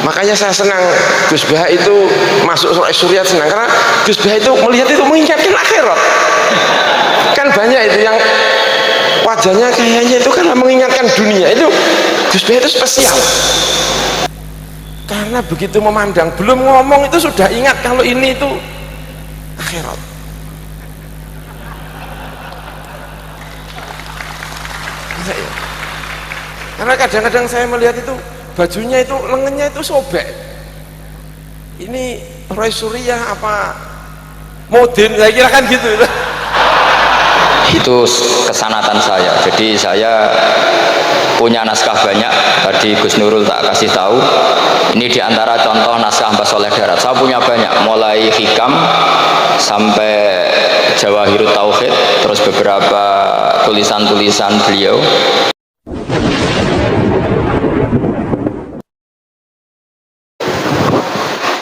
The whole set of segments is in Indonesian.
Makanya saya senang Gus Bah itu masuk Suriat, senang karena Gus Bah itu melihat itu mengingatkan akhirat. Kan banyak itu yang wajahnya kayaknya itu karena mengingatkan dunia, itu Gus Bah itu spesial. Karena begitu memandang, belum ngomong itu sudah ingat kalau ini itu akhirat. Karena kadang-kadang saya melihat itu bajunya itu lengannya itu sobek. Ini Roy Surya apa Modin, saya kira kan gitu. Itu kesanatan saya. Jadi saya punya naskah banyak. Tadi Gus Nurul tak kasih tahu. Ini diantara contoh naskah Mbah Soleh Darat. Saya punya banyak, mulai Hikam sampai Jawahirut Tauhid, terus beberapa tulisan-tulisan beliau.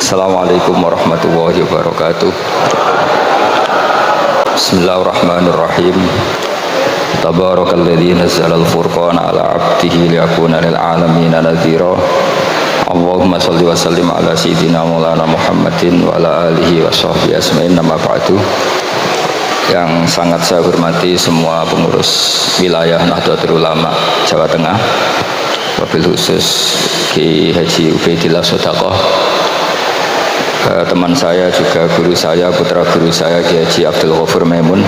Assalamualaikum warahmatullahi wabarakatuh. Bismillahirrahmanirrahim. Tabarakalladzi nazzalal furqana ala 'abdihi liyakuna lil 'alamin nadhira. Allahumma shalli wa sallim ala sayyidina Maulana Muhammadin wa ala alihi wa sahbihi asma'in. Nama ba'du. Yang sangat saya hormati semua pengurus wilayah Nahdlatul Ulama Jawa Tengah, wabil khusus Ki Haji Ubaidillah Sodaqoh, teman saya juga guru saya, putra guru saya Ki Haji Abdul Ghafur Maimun.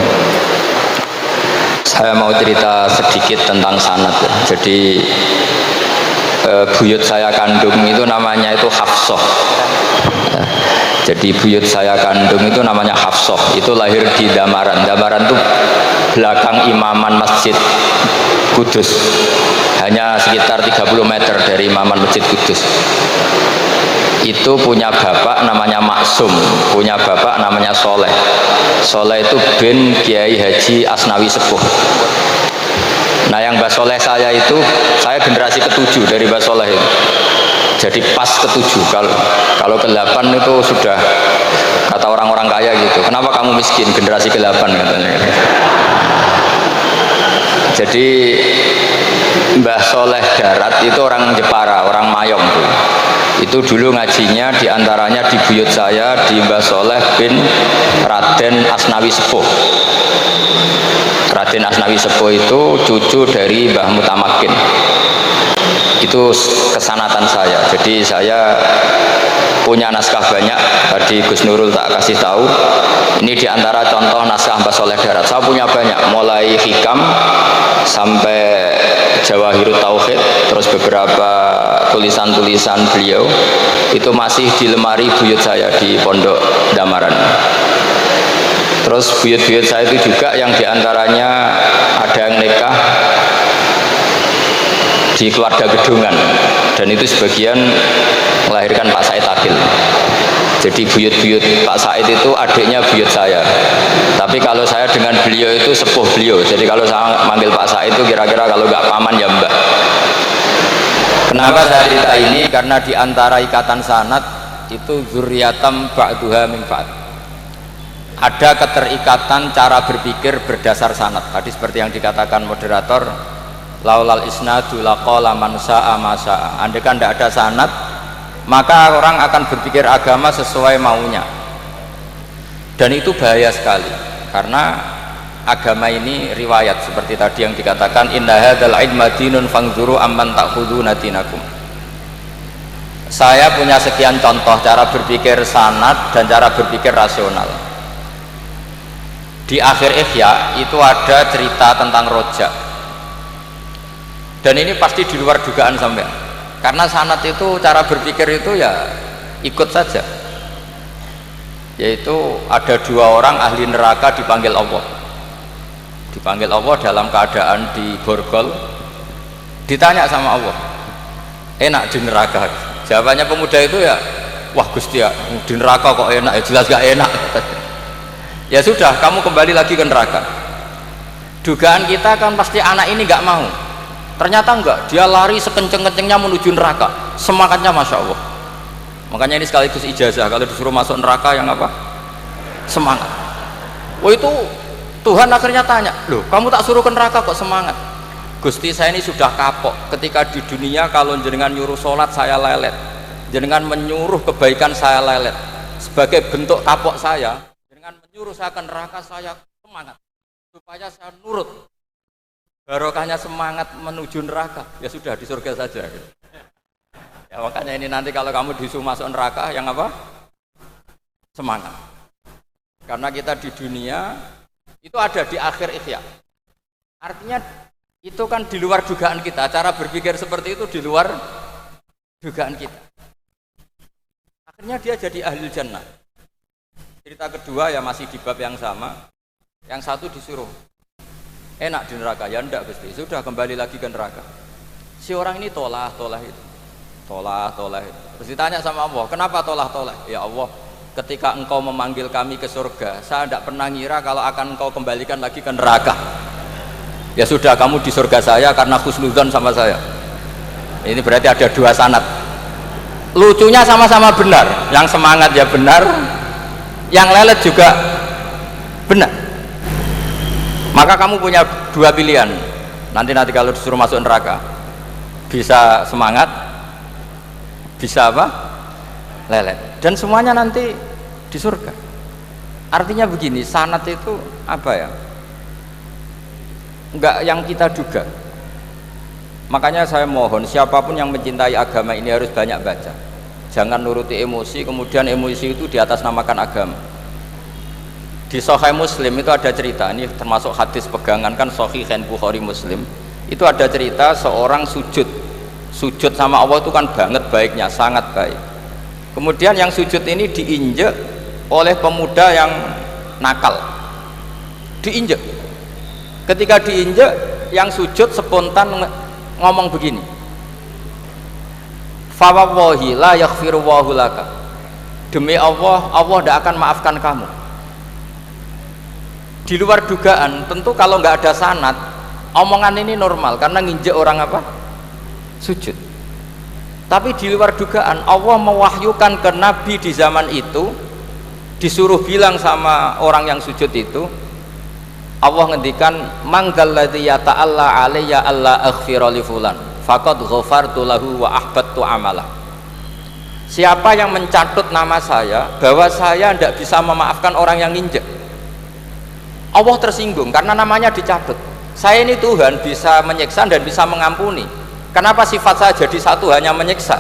Saya mau cerita sedikit tentang sanad ya. Jadi buyut saya kandung itu namanya itu Hafsah ya. Jadi buyut saya kandung itu namanya Hafsah, itu lahir di Damaran. Damaran itu belakang imaman Masjid Kudus, hanya sekitar 30 meter dari imaman Masjid Kudus. Itu punya bapak namanya Maksum, punya bapak namanya Soleh. Soleh itu bin Kiai Haji Asnawi Sepuh. Nah, yang Mbah Soleh saya itu, saya generasi ke-7 dari Mbah Soleh itu. Jadi pas ke-7, kalau ke-8 itu sudah kata orang-orang kaya gitu. Kenapa kamu miskin? Generasi ke-8 katanya. Jadi Mbah Soleh Darat itu orang Jepara, orang Mayong tuh. Itu dulu ngajinya diantaranya di buyut saya, di Mbah Soleh bin Raden Asnawi Sepuh. Raden Asnawi Sepuh itu cucu dari Mbah Mutamakin. Itu kesanatan saya. Jadi saya punya naskah banyak. Tadi Gus Nurul tak kasih tahu. Ini diantara contoh naskah Mbah Soleh Darat. Saya punya banyak, mulai Hikam sampai Jawahirut Tauhid, terus beberapa tulisan-tulisan beliau itu masih di lemari buyut saya di Pondok Damaran. Terus buyut-buyut saya itu juga yang diantaranya ada yang nikah di keluarga Gedungan, dan itu sebagian melahirkan Pak Said Akil. Jadi buyut-buyut Pak Said itu adiknya buyut saya. Tapi kalau saya dengan beliau itu sepuh beliau. Jadi kalau saya manggil Pak Said itu kira-kira kalau nggak paman ya mbah. Kenapa saya cerita ini? Karena diantara ikatan sanad itu zuriatam ba'duha min ba'd. Ada keterikatan cara berpikir berdasar sanad. Tadi seperti yang dikatakan moderator, laulal isnadu laqala man sa'a ma sa'a. Andai kan tidak ada sanad, maka orang akan berpikir agama sesuai maunya. Dan itu bahaya sekali, karena agama ini riwayat, seperti tadi yang dikatakan inna hadzal ilma dinun fangzuru amman ta'khuduna dinakum. Saya punya sekian contoh cara berpikir sanad dan cara berpikir rasional. Di akhir Ihya itu ada cerita tentang rojak, dan ini pasti di luar dugaan sampean, karena sanad itu cara berpikir itu ya ikut saja. Yaitu ada 2 orang ahli neraka dipanggil Allah. Dipanggil Allah dalam keadaan di borgol, ditanya sama Allah, enak di neraka? Jawabannya pemuda itu ya, wah Gusti ya, di neraka kok enak? Ya jelas gak enak. Ya sudah, kamu kembali lagi ke neraka. Dugaan kita kan pasti anak ini gak mau. Ternyata enggak, dia lari sekenceng-kencengnya menuju neraka, semangatnya Masya Allah. Makanya ini sekaligus ijazah, kalau disuruh masuk neraka yang apa? Semangat. Oh itu Tuhan akhirnya tanya, loh kamu tak suruh ke neraka kok semangat? Gusti saya ini sudah kapok, ketika di dunia kalau jenengan nyuruh sholat saya lelet, jenengan menyuruh kebaikan saya lelet sebagai bentuk kapok saya, jenengan menyuruh saya ke neraka, saya semangat supaya saya nurut, barokahnya semangat menuju neraka, ya sudah di surga saja gitu. Ya makanya ini nanti kalau kamu disuruh masuk neraka yang apa? Semangat. Karena kita di dunia itu ada di akhir ikhya. Artinya itu kan di luar dugaan kita, cara berpikir seperti itu di luar dugaan kita. Akhirnya dia jadi ahli jannah. Cerita kedua ya masih di bab yang sama. Yang satu disuruh enak di neraka, ya enggak Gusti, sudah kembali lagi ke neraka. Si orang ini tolah itu. Terus ditanya sama Allah, kenapa tolah? Ya Allah, ketika engkau memanggil kami ke surga, saya tidak pernah ngira kalau akan engkau kembalikan lagi ke neraka. Ya sudah, kamu di surga saya karena husnudzon sama saya. Ini berarti ada dua sanad. Lucunya sama-sama benar, yang semangat ya benar, yang lelet juga benar. Maka kamu punya dua pilihan. Nanti kalau disuruh masuk neraka, bisa semangat, bisa apa? Lelet. Dan semuanya nanti di surga. Artinya begini, sanad itu apa ya? Enggak yang kita duga. Makanya saya mohon siapapun yang mencintai agama ini harus banyak baca. Jangan nuruti emosi, kemudian emosi itu di atas namakan agama. Di Sahih Muslim itu ada cerita, ini termasuk hadis pegangan kan Sahihain Bukhari Muslim. Itu ada cerita seorang sujud sama Allah itu kan banget baiknya, sangat baik. Kemudian yang sujud ini diinjek oleh pemuda yang nakal. Diinjek. Ketika diinjek, yang sujud spontan ngomong begini, fa wallahi la yaghfiru Allahu laka, demi Allah, Allah tidak akan maafkan kamu. Di luar dugaan, tentu kalau nggak ada sanad, omongan ini normal karena nginjek orang apa? Sujud. Tapi di luar dugaan, Allah mewahyukan ke Nabi di zaman itu, disuruh bilang sama orang yang sujud itu, Allah ngendikan manggal ladzi yata'alla alayya alla aghfira li fulan faqad ghafartu lahu wa ahbattu amalah. Siapa yang mencatut nama saya bahwa saya tidak bisa memaafkan orang yang nginjek, Allah tersinggung karena namanya dicatut. Saya ini Tuhan bisa menyiksa dan bisa mengampuni. Kenapa sifat saya jadi satu hanya menyiksa?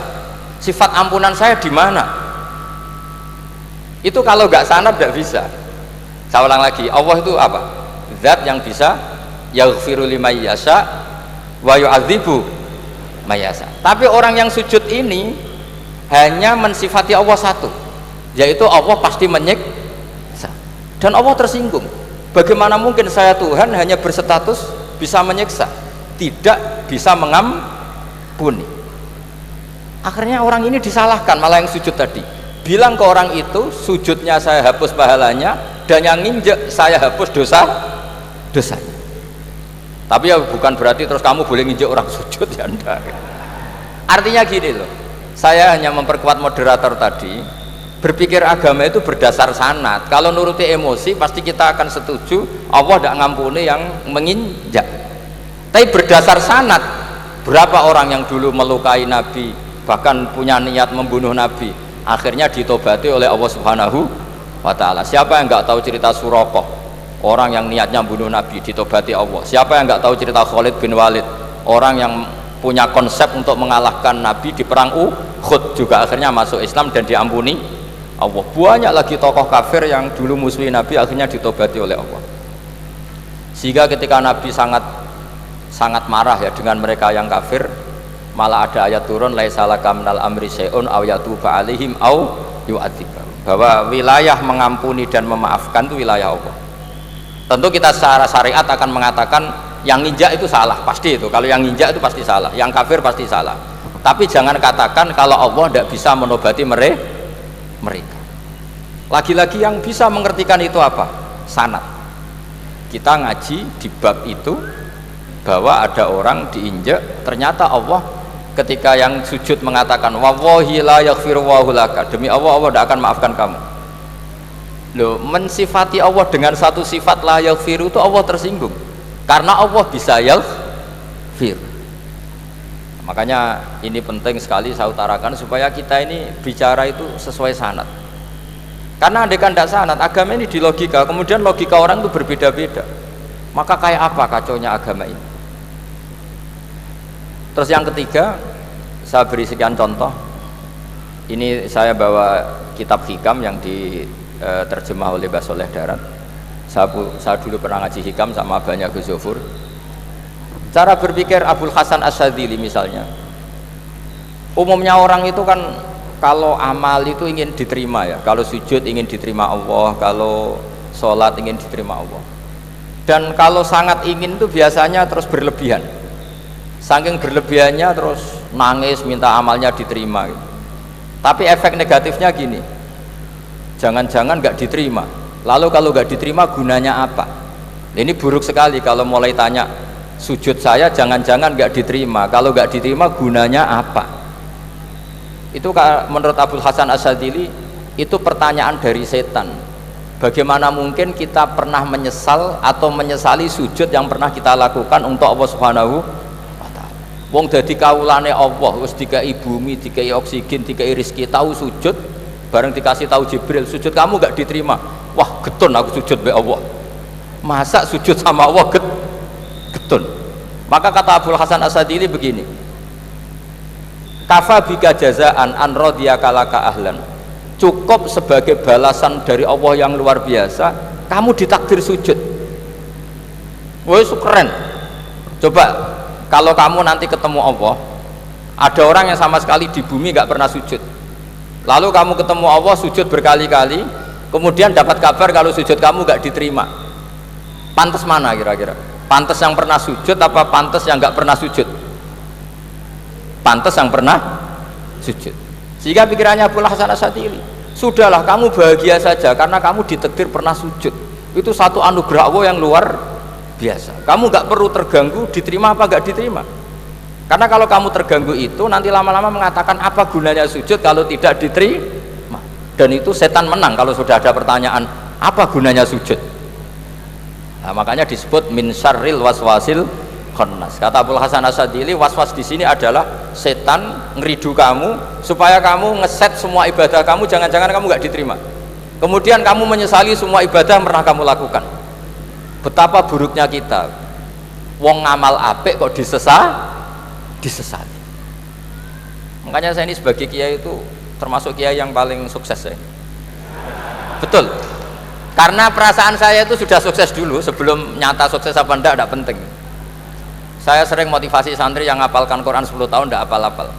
Sifat ampunan saya di mana? Itu kalau nggak sanad tidak bisa. Saya ulang lagi, Allah itu apa? Zat yang bisa yaghfiru liman yasha wa yu'adzibu may yasha. Tapi orang yang sujud ini hanya mensifati Allah satu, yaitu Allah pasti menyiksa. Dan Allah tersinggung. Bagaimana mungkin saya Tuhan hanya berstatus bisa menyiksa, tidak bisa mengampuni? Akhirnya orang ini disalahkan, malah yang sujud tadi bilang ke orang itu, sujudnya saya hapus pahalanya, dan yang nginjek saya hapus dosanya. Tapi ya bukan berarti terus kamu boleh nginjek orang sujud, ya enggak. Artinya gini loh, saya hanya memperkuat moderator tadi, berpikir agama itu berdasar sanad. Kalau nuruti emosi pasti kita akan setuju Allah tidak ngampuni yang menginjak. Tapi berdasar sanad, berapa orang yang dulu melukai Nabi, bahkan punya niat membunuh Nabi, akhirnya ditobati oleh Allah Subhanahu wa Ta'ala. Siapa yang nggak tahu cerita Suraqah, orang yang niatnya bunuh Nabi, ditobati Allah. Siapa yang nggak tahu cerita Khalid bin Walid, orang yang punya konsep untuk mengalahkan Nabi di perang Uhud, juga akhirnya masuk Islam dan diampuni Allah. Banyak lagi tokoh kafir yang dulu musuhi Nabi akhirnya ditobati oleh Allah. Sehingga ketika Nabi sangat marah ya dengan mereka yang kafir, malah ada ayat turun laisa laka minal amri syai'un aw yatuba alaihim aw yu'adzibahum, bahwa wilayah mengampuni dan memaafkan itu wilayah Allah. Tentu kita secara syariat akan mengatakan yang nginjak itu salah, pasti itu. Kalau yang nginjak itu pasti salah, yang kafir pasti salah. Tapi jangan katakan kalau Allah tidak bisa menobati mereka. Lagi-lagi yang bisa mengertikan itu apa? Sanad. Kita ngaji di bab itu bahwa ada orang diinjak, ternyata Allah ketika yang sujud mengatakan wallahi la yaghfiru Allahu laka, demi Allah, Allah tidak akan maafkan kamu. Loh, mensifati Allah dengan satu sifat la yaghfiru itu Allah tersinggung karena Allah bisa yaghfir. Makanya ini penting sekali saya utarakan supaya kita ini bicara itu sesuai sanad. Karena andaikan tidak sanad, agama ini di logika, kemudian logika orang itu berbeda-beda. Maka kayak apa kacaunya agama ini? Terus yang ketiga, saya beri sekian contoh. Ini saya bawa kitab Hikam yang diterjemah oleh Mbah Soleh Darat. Saya dulu pernah ngaji Hikam sama Abahnya Gus Zofur. Cara berpikir Abul Hasan Asyadzili misalnya, umumnya orang itu kan kalau amal itu ingin diterima ya, kalau sujud ingin diterima Allah, kalau sholat ingin diterima Allah, dan kalau sangat ingin itu biasanya terus berlebihan, saking berlebihannya terus nangis minta amalnya diterima gitu. Tapi efek negatifnya gini, jangan-jangan nggak diterima, lalu kalau nggak diterima gunanya apa? Ini buruk sekali kalau mulai tanya sujud saya jangan-jangan nggak diterima, kalau nggak diterima gunanya apa? Itu menurut Abul Hasan Asyadzili itu pertanyaan dari setan. Bagaimana mungkin kita pernah menyesal atau menyesali sujud yang pernah kita lakukan untuk Allah Subhanahu wa ta'ala. Wong dadi kawulane Allah, wis dikai bumi, dikai oksigen, dikai rezeki, tahu sujud, bareng dikasih tahu Jibril, sujud kamu nggak diterima. Wah, getun aku sujud be Allah. Masa sujud sama Allah getun. Maka kata Abul Hasan Asyadzili begini, kafa bika jazaan an radiyaka laka ahlan, cukup sebagai balasan dari Allah yang luar biasa kamu ditakdir sujud. Wah, itu keren. Coba kalau kamu nanti ketemu Allah, ada orang yang sama sekali di bumi gak pernah sujud, lalu kamu ketemu Allah sujud berkali-kali, kemudian dapat kabar kalau sujud kamu gak diterima, pantas mana kira-kira? Pantas yang pernah sujud apa pantas yang gak pernah sujud? Pantas yang pernah sujud. Sehingga pikirannya Abul Hasan Asyadzili, sudahlah kamu bahagia saja karena kamu ditakdir pernah sujud, itu satu anugerah Allah yang luar biasa. Kamu gak perlu terganggu diterima apa gak diterima, karena kalau kamu terganggu itu nanti lama-lama mengatakan apa gunanya sujud kalau tidak diterima, dan itu setan menang kalau sudah ada pertanyaan apa gunanya sujud. Nah, makanya disebut min syarril waswasil khannas. Kata Abul Hasan Asyadzili, waswas di sini adalah setan ngeridu kamu supaya kamu ngeset semua ibadah kamu, jangan-jangan kamu gak diterima, kemudian kamu menyesali semua ibadah yang pernah kamu lakukan. Betapa buruknya kita, wong ngamal apik kok disesali. Makanya saya ini sebagai kiai itu termasuk kiai yang paling sukses ya. Betul, karena perasaan saya itu sudah sukses dulu sebelum nyata sukses apa enggak penting. Saya sering motivasi santri yang ngapalkan Quran 10 tahun enggak hafal-hafal,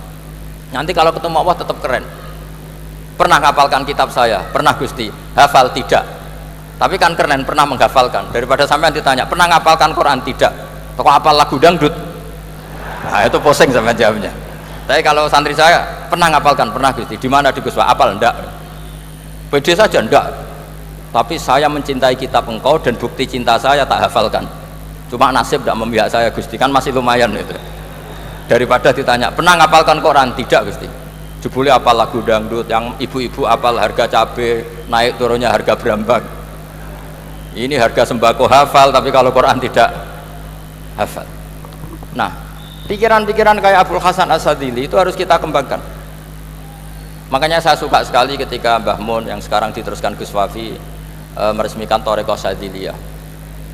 nanti kalau ketemu Allah tetap keren. Pernah ngapalkan kitab saya? Pernah Gusti. Hafal? Tidak. Tapi kan keren, pernah menghafalkan. Daripada sampean ditanya pernah ngapalkan Quran? Tidak. Kok hafal lagu dangdut? Nah itu posing sama jawabnya. Tapi kalau santri saya pernah ngapalkan? Pernah Gusti. Di mana di Guswa? Hafal? Enggak. Pede saja? Enggak. Tapi saya mencintai kitab engkau dan bukti cinta saya tak hafalkan. Cuma nasib tidak memihak saya Gusti, kan masih lumayan itu. Daripada ditanya pernah ngapalkan Quran? Tidak Gusti. Jebule apal lagu dangdut, yang ibu-ibu apal harga cabai naik turunnya harga berambang. Ini harga sembako hafal, tapi kalau Quran tidak hafal. Nah, pikiran-pikiran kayak Abul Hasan Asyadzili itu harus kita kembangkan. Makanya saya suka sekali ketika Mbah Mun yang sekarang diteruskan Gus Wafi meresmikan Thariqah Syadziliyah.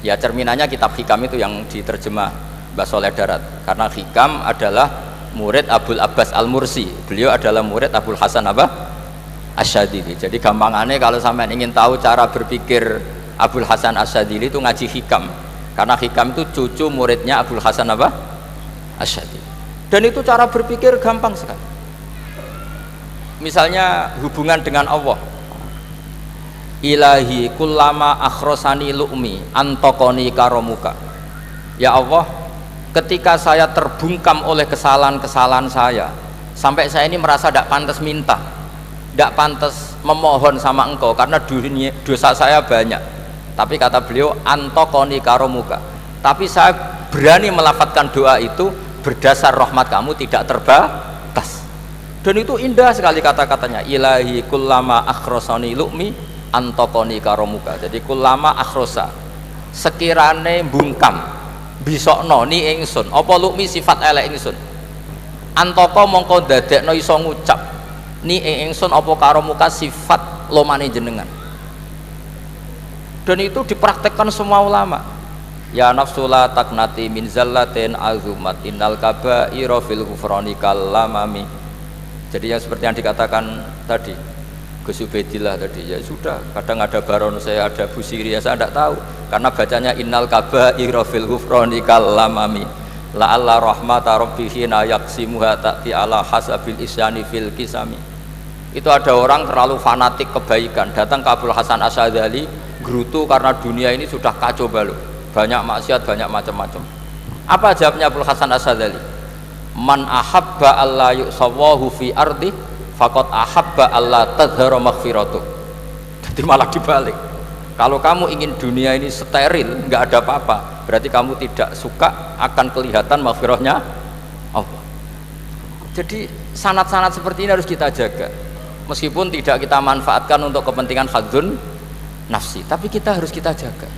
Ya cerminannya kitab Hikam itu yang diterjemah Mbah Soleh Darat, karena Hikam adalah murid Abul Abbas Al-Mursi, beliau adalah murid Abul Hasan Asyadzili. Jadi gampangannya kalau sampean ingin tahu cara berpikir Abul Hasan Asyadzili itu ngaji Hikam, karena Hikam itu cucu muridnya Abul Hasan Asyadzili, dan itu cara berpikir gampang sekali. Misalnya hubungan dengan Allah, ilahi kullama akhrosani lu'mi antokoni karomuka. Ya Allah, ketika saya terbungkam oleh kesalahan-kesalahan saya, sampai saya ini merasa tidak pantas minta, tidak pantas memohon sama engkau karena dosa saya banyak. Tapi kata beliau antokoni karomuka, tapi saya berani melafatkan doa itu berdasar rahmat kamu tidak terbatas. Dan itu indah sekali kata-katanya, ilahi kullama akhrosani lu'mi antokoni karomuka. Jadi kullama akhrosa, sekirane bungkam bisokno ni ingsun apa lu'mi sifat elek ingsun, antaka mongko dadekno iso ngucap ni ingsun apa karo muka sifat lomane jenengan. Dan itu dipraktekkan semua ulama. Ya nafsu la taknati min zallatin azumat innal kaba'ira fil ghufrani kalamami. Jadi yang seperti yang dikatakan tadi Gus Ubedillah tadi, ya sudah, kadang ada baron saya, ada Busiri, ya saya tidak tahu karena bacanya innal kaba'ira fil ghufrani kalamami la'alla rahmata rabbihi na yaqsimuha ta'ti ala hasabil isyani fil kisami. Itu ada orang terlalu fanatik kebaikan datang ke Abdul Hasan Asyadzali gerutu karena dunia ini sudah kacau balau, banyak maksiat, banyak macam-macam. Apa jawabnya Abdul Hasan Asyadzali? Man ahabba alla yusawahu fi ardi faqad ahabba alla tadhara maghfiratuh. Jadi malah dibalik, kalau kamu ingin dunia ini steril, nggak ada apa-apa, berarti kamu tidak suka akan kelihatan maghfirahnya Allah. Jadi sanad-sanad seperti ini harus kita jaga, meskipun tidak kita manfaatkan untuk kepentingan hadzun nafsi, tapi kita harus kita jaga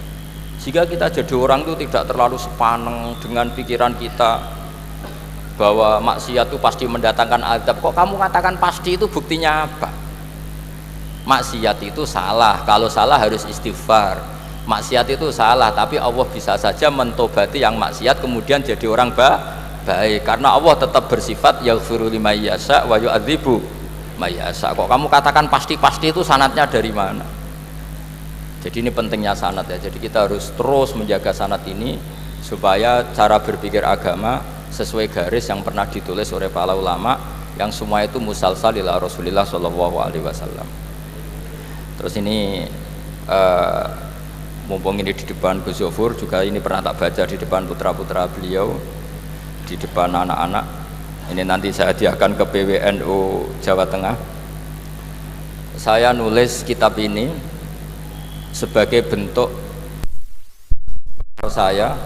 sehingga kita jadi orang itu tidak terlalu sepaneng dengan pikiran kita bahwa maksiat itu pasti mendatangkan azab. Kok kamu katakan pasti, itu buktinya apa? Maksiat itu salah, kalau salah harus istighfar. Maksiat itu salah, tapi Allah bisa saja mentobati yang maksiat kemudian jadi orang baik, karena Allah tetap bersifat yaghfiru liman yasha wa yu'adzibu may yasha. Kok kamu katakan pasti-pasti, itu sanadnya dari mana? Jadi ini pentingnya sanad ya. Jadi kita harus terus menjaga sanad ini supaya cara berpikir agama sesuai garis yang pernah ditulis oleh para ulama, yang semua itu musalsal ila Rasulillah Shallallahu Alaihi Wasallam. Terus ini mumpung ini di depan Gus Zofur juga, ini pernah tak baca di depan putra-putra beliau, di depan anak-anak. Ini nanti saya hadiahkan ke PWNU Jawa Tengah. Saya nulis kitab ini sebagai bentuk saya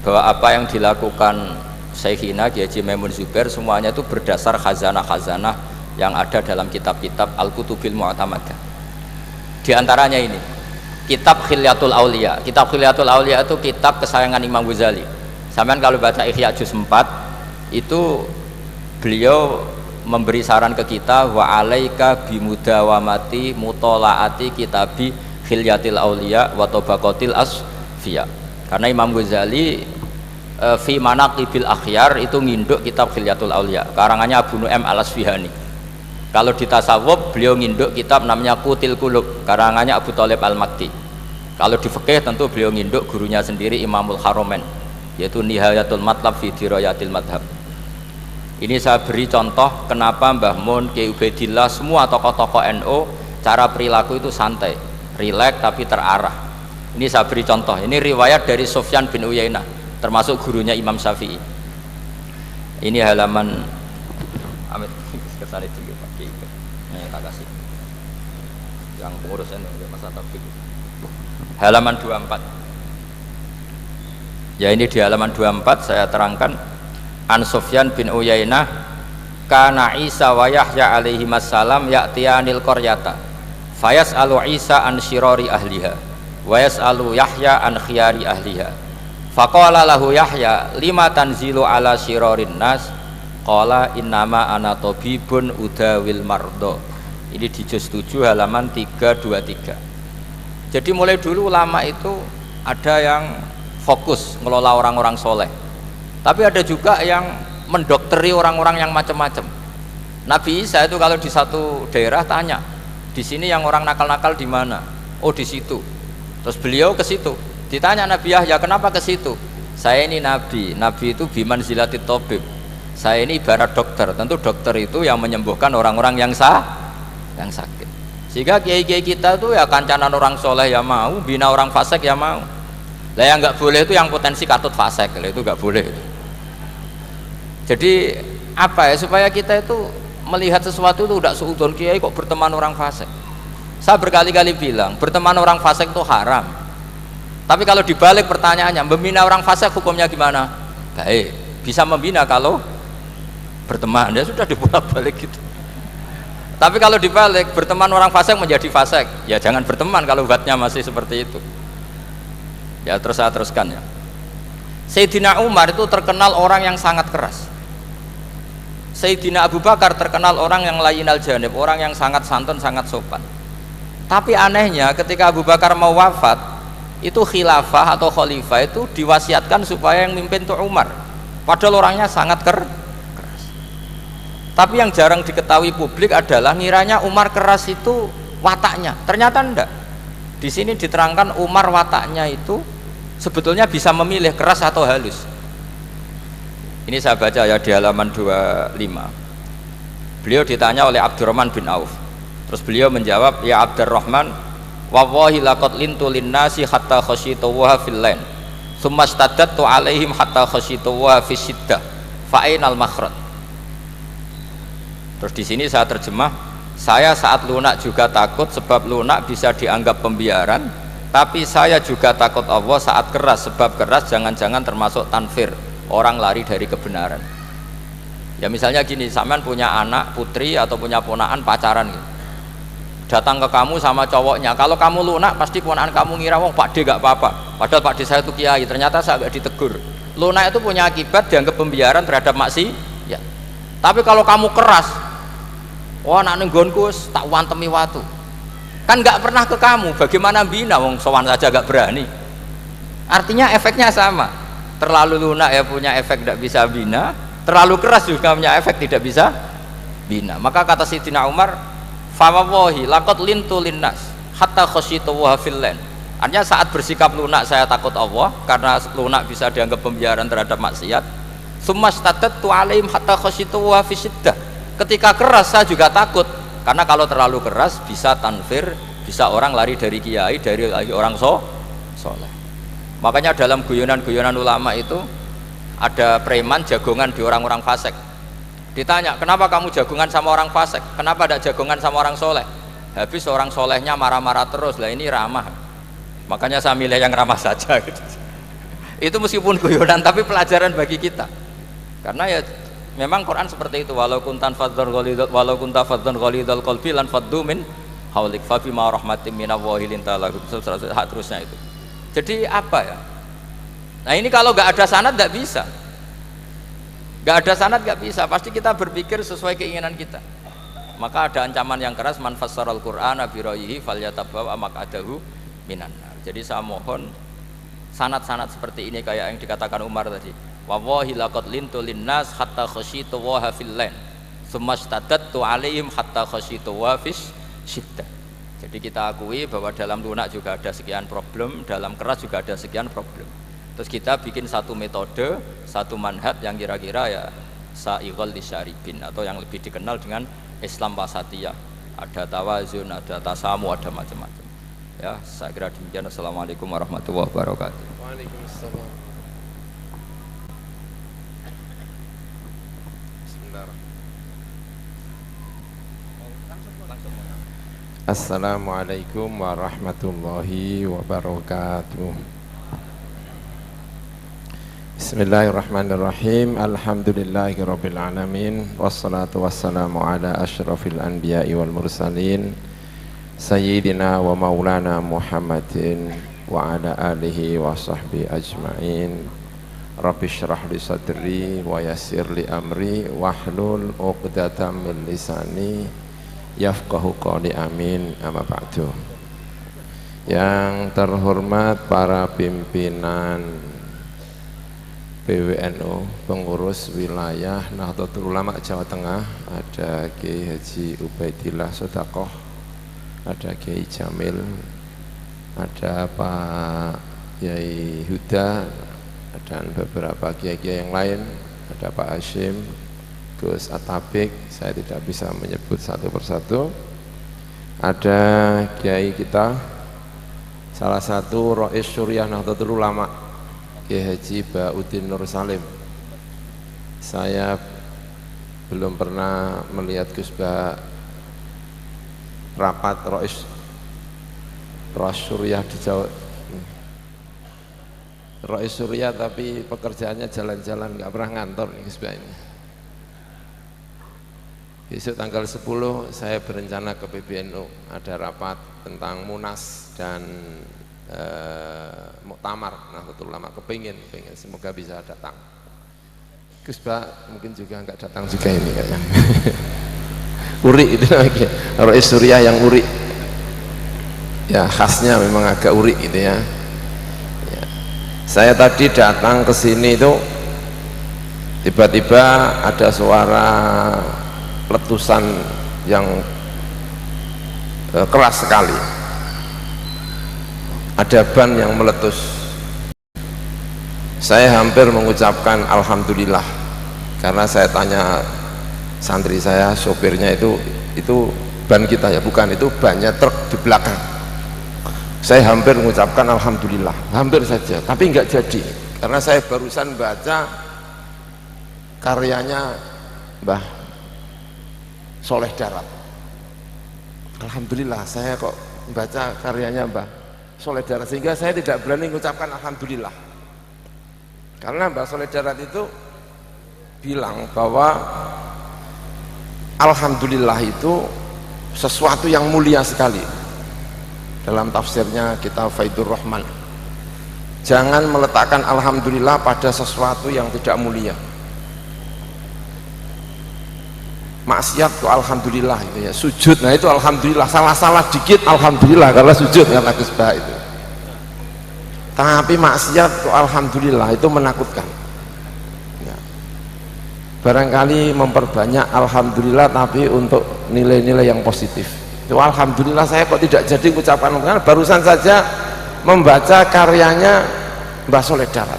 bahwa apa yang dilakukan Syekhina Kiai Haji Maimun Zubair semuanya itu berdasar khazanah-khazanah yang ada dalam kitab-kitab Al-Kutubil Mu'tamadah. Di antaranya ini kitab Khilyatul Aulia. Kitab Khilyatul Aulia itu kitab kesayangan Imam Ghazali. Sampean kalau baca Ihya juz 4 itu beliau memberi saran ke kita, wa alaika bimudawamati mutolaati kitabi Khilyatil Aulia wa tabaqatil asfiya. Karena Imam Ghazali fi manaqibil akhyar itu nginduk kitab Khilyatul Aulia karangannya Abu Nu'aim Al-Asfihani. Kalau di tasawuf beliau nginduk kitab namanya Qutil Qulub karangannya Abu Thalib Al-Makti. Kalau di fikih tentu beliau nginduk gurunya sendiri Imamul Haromen, yaitu Nihayatul Matlab fi Dirayatil Madhab. Ini saya beri contoh kenapa Mbah Mun, Kiai Ubedillah, semua tokoh-tokoh NU cara perilaku itu santai, rileks tapi terarah. Ini saya beri contoh, ini riwayat dari Sufyan bin Uyainah, termasuk gurunya Imam Syafi'i. Ini halaman Amit kesana tinggi pakai ini tak kasih yang pengurus ini Mas Taufik, halaman 24. Ya ini di halaman 24 saya terangkan An Sufyan bin Uyainah kana Isa wa Yahya alaihi wassalam ya'tiyanil qaryata fayas'alu Isa an syirari ahliha wa yas'alu Yahya an khiyari ahliha. Faqala lahu Yahya lima tanzilu ala syirarin nas qala innama ana tabibun udawil mardo. Ini di juz 7 halaman 323. Jadi mulai dulu ulama itu ada yang fokus ngelola orang-orang soleh, tapi ada juga yang mendokteri orang-orang yang macam-macam. Nabi Isa itu kalau di satu daerah tanya, di sini yang orang nakal-nakal di mana? Oh di situ. Terus beliau ke situ. Ditanya Nabi Yahya, kenapa ke situ? Saya ini nabi, nabi itu biman zilatit tabib. Saya ini ibarat dokter. Tentu dokter itu yang menyembuhkan orang-orang yang sakit. Sehingga kiai-kiai kita itu ya kancanan orang soleh ya mau, bina orang fasik ya mau. Lah yang nggak boleh itu yang potensi katut fasik, itu nggak boleh. Jadi apa ya, supaya kita itu melihat sesuatu itu tidak seudon kiai kok berteman orang fasik. Saya berkali-kali bilang berteman orang fasik itu haram. Tapi kalau dibalik pertanyaannya, membina orang fasik hukumnya gimana? Baik, bisa membina kalau berteman, ya sudah dibolak-balik gitu. Tapi kalau dibalik, berteman orang fasik menjadi fasik, ya jangan berteman kalau buatnya masih seperti itu. Ya terus saya teruskan ya. Sayyidina Umar itu terkenal orang yang sangat keras. Sayyidina Abu Bakar terkenal orang yang layinal janib, orang yang sangat santun, sangat sopan. Tapi anehnya ketika Abu Bakar mau wafat, itu khilafah atau khalifah itu diwasiatkan supaya yang mimpin itu Umar. Padahal orangnya sangat keras. Tapi yang jarang diketahui publik adalah ngiranya Umar keras itu wataknya. Ternyata enggak. Di sini diterangkan Umar wataknya itu sebetulnya bisa memilih keras atau halus. Ini saya baca ya di halaman 25. Beliau ditanya oleh Abdurrahman bin Auf. Terus beliau menjawab, ya Abdurrahman, wallahi laqad lintu linnasi hatta khasyitu wa fil lain. Tsumma staddattu alaihim hatta khasyitu wa fi syiddah. Fa ainal makhraj. Terus di sini saya terjemah, saya saat lunak juga takut sebab lunak bisa dianggap pembiaran, tapi saya juga takut Allah saat keras sebab keras jangan-jangan termasuk tanfir, orang lari dari kebenaran. Ya misalnya gini, sampean punya anak putri atau punya ponakan pacaran gitu. Datang ke kamu sama cowoknya, kalau kamu lunak pasti ponakan kamu ngira wong Pak D gak apa-apa, padahal Pak D saya itu kiai, ternyata saya gak ditegur. Lunak itu punya akibat dianggap pembiaran terhadap maksiat ya. Tapi kalau kamu keras, wah anak nenggonku tak wantemi watu, kan gak pernah ke kamu, bagaimana bina wong sowan saja gak berani. Artinya efeknya sama, terlalu lunak ya punya efek tidak bisa bina, terlalu keras juga punya efek tidak bisa bina. Maka kata Sayyidina Umar, fawallahi laqad lintu linnas hatta khasyitu wa fil lain. Artinya saat bersikap lunak saya takut Allah karena lunak bisa dianggap pembiaran terhadap maksiat. Tsumma staddattu alaihim hatta khasyitu wa fi syiddah. Ketika keras saya juga takut karena kalau terlalu keras bisa tanfir, bisa orang lari dari kiai, dari orang soleh. Makanya dalam guyonan-guyonan ulama itu ada preman jagongan di orang-orang fasik. Ditanya, kenapa kamu jagongan sama orang fasik? Kenapa tidak jagongan sama orang soleh? Habis orang solehnya marah-marah terus, lah ini ramah. Makanya saya milih yang ramah saja. Itu meskipun guyonan tapi pelajaran bagi kita. Karena ya memang Quran seperti itu. Walau kunta fadzan ghalidhal qalbi lan faddu min haulik fa bima rahmatin minallahi linta lahum. Terusnya itu. Jadi apa ya? Nah ini kalau nggak ada sanad nggak bisa, nggak ada sanad nggak bisa. Pasti kita berpikir sesuai keinginan kita. Maka ada ancaman yang keras, man fassaral Qur'ana bi ra'yihi falyatabawwa maq'adahu minan nar. Jadi saya mohon sanad-sanad seperti ini kayak yang dikatakan Umar tadi. Wallahi laqad lintu linnas hatta khasyitu wa fil lain. Tsumma staddattu alaihim hatta khasyitu wa fis syiddah. Jadi kita akui bahwa dalam lunak juga ada sekian problem, dalam keras juga ada sekian problem. Terus kita bikin satu metode, satu manhaj yang kira-kira ya sa'ighal lisyaribin, atau yang lebih dikenal dengan Islam wasatiyah. Ada tawazun, ada tasamu, ada macam-macam. Ya, saya kira demikian. Assalamualaikum warahmatullahi wabarakatuh. Waalaikumsalam. Assalamualaikum warahmatullahi wabarakatuh. Bismillahirrahmanirrahim. Alhamdulillahirabbil alamin. Wassalatu wassalamu ala asyrafil anbiya'i wal mursalin sayyidina wa maulana Muhammadin wa ala alihi wa sahbihi ajma'in. Rabbi syrah li sadri wa yassir li amri wahlul 'uqdatam min lisani yafqahu qawli, amin. Amma ba'du. Yang terhormat para pimpinan PWNU, pengurus wilayah Nahdlatul Ulama Jawa Tengah, ada Kiai Haji Ubaidillah Sodakoh, ada Kiai Jamil, ada Pak Kiai Huda, dan beberapa kiai-kiai yang lain, ada Pak Hashim, Gus Atabik, saya tidak bisa menyebut satu persatu. Ada kiai kita, salah satu Rais Syuriah Nahdlatul Ulama, Kiai Haji Ba'udin Nur Salim. Saya belum pernah melihat Gus Ba rapat Rais Syuriah di Jawa, Rais Syuriah, tapi pekerjaannya jalan-jalan, nggak pernah ngantor nih Gus Ba ini. Besok tanggal 10 saya berencana ke PBNU, ada rapat tentang Munas dan Muktamar Nahdlatul Ulama, kepingin semoga bisa datang. Gus Pak mungkin juga nggak datang juga ini kayaknya. Uri itu lagi, Rois Suriah yang uri. Ya khasnya memang agak uri gitu ya. Ya. Saya tadi datang ke sini itu tiba-tiba ada suara letusan yang keras sekali. Ada ban yang meletus. Saya hampir mengucapkan alhamdulillah karena saya tanya santri saya, sopirnya itu ban kita ya, bukan, itu bannya truk di belakang. Saya hampir mengucapkan alhamdulillah, hampir saja, tapi nggak jadi karena saya barusan baca karyanya Mbah Soleh Darat. Alhamdulillah saya kok baca karyanya Mbah Soleh Darat sehingga saya tidak berani mengucapkan alhamdulillah karena Mbah Soleh Darat itu bilang bahwa alhamdulillah itu sesuatu yang mulia sekali. Dalam tafsirnya kitab Faidur Rahman, jangan meletakkan alhamdulillah pada sesuatu yang tidak mulia. Maksiat kok alhamdulillah itu ya, sujud, nah itu alhamdulillah, salah-salah dikit alhamdulillah karena sujud karena Gus Bah itu. Tapi maksiat kok alhamdulillah itu menakutkan ya. Barangkali memperbanyak alhamdulillah tapi untuk nilai-nilai yang positif. Itu alhamdulillah saya kok tidak jadi ucapan, karena barusan saja membaca karyanya Mbah Soleh Darat.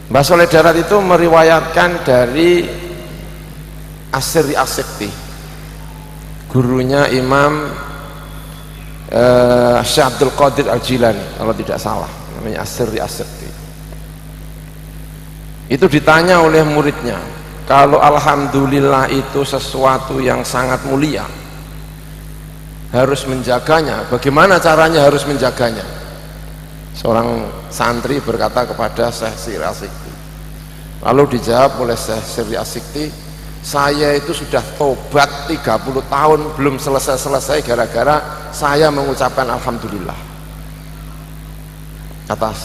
Mbah Soleh Darat itu meriwayatkan dari As-Sirri As-Sikti, gurunya Imam Syekh Abdul Qadir Al-Jilani kalau tidak salah, namanya As-Sirri As-Sikti. Itu ditanya oleh muridnya, kalau alhamdulillah itu sesuatu yang sangat mulia, harus menjaganya, bagaimana caranya harus menjaganya? Seorang santri berkata kepada Syekh Sirri As-Sikti, lalu dijawab oleh Syekh Sirri As-Sikti, saya itu sudah tobat 30 tahun belum selesai-selesai gara-gara saya mengucapkan alhamdulillah. Kata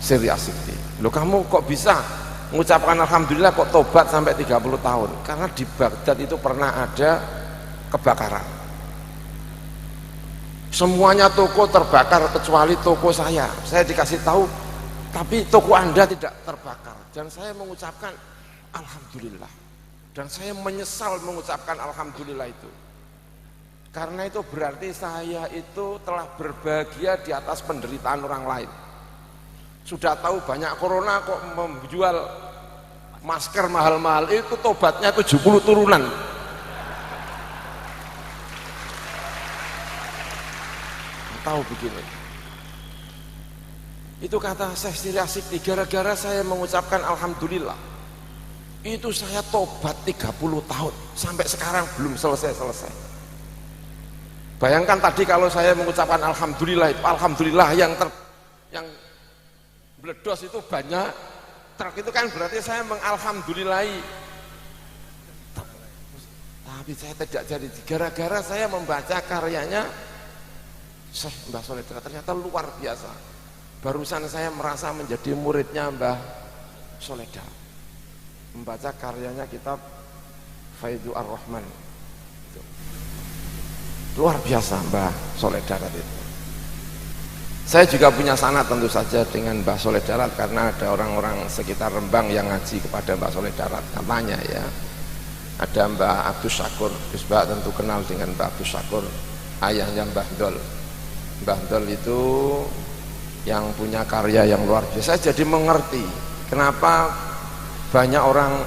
Sirri As-Sikti, loh kamu kok bisa mengucapkan alhamdulillah kok tobat sampai 30 tahun? Karena di Baghdad itu pernah ada kebakaran, semuanya toko terbakar kecuali toko saya dikasih tahu tapi toko Anda tidak terbakar, dan saya mengucapkan alhamdulillah, dan saya menyesal mengucapkan alhamdulillah itu, karena itu berarti saya itu telah berbahagia di atas penderitaan orang lain. Sudah tahu banyak corona kok menjual masker mahal-mahal, itu tobatnya 70 turunan. Tahu begini, itu kata Syekh Sirri As-Sikti, gara-gara saya mengucapkan alhamdulillah itu saya tobat 30 tahun sampai sekarang belum selesai-selesai. Bayangkan tadi kalau saya mengucapkan alhamdulillah itu, alhamdulillah yang meledos itu banyak truk, itu kan berarti saya mengalhamdulillahi, tapi saya tidak jadi gara-gara saya membaca karyanya Syekh Mbah Soleh Darat. Ternyata luar biasa. Barusan saya merasa menjadi muridnya Mbah Soleh Darat, membaca karyanya kitab Faidu Ar-Rahman. Luar biasa Mbah Soleh Darat itu. Saya juga punya sanad tentu saja dengan Mbah Soleh Darat, karena ada orang-orang sekitar Rembang yang ngaji kepada Mbah Soleh Darat. Katanya ya, ada Mbah Abdus Syakur, Gus Bah tentu kenal dengan Mbah Abdus Syakur, ayahnya Mbah Dol. Mbah Dol itu yang punya karya yang luar biasa. Saya jadi mengerti kenapa banyak orang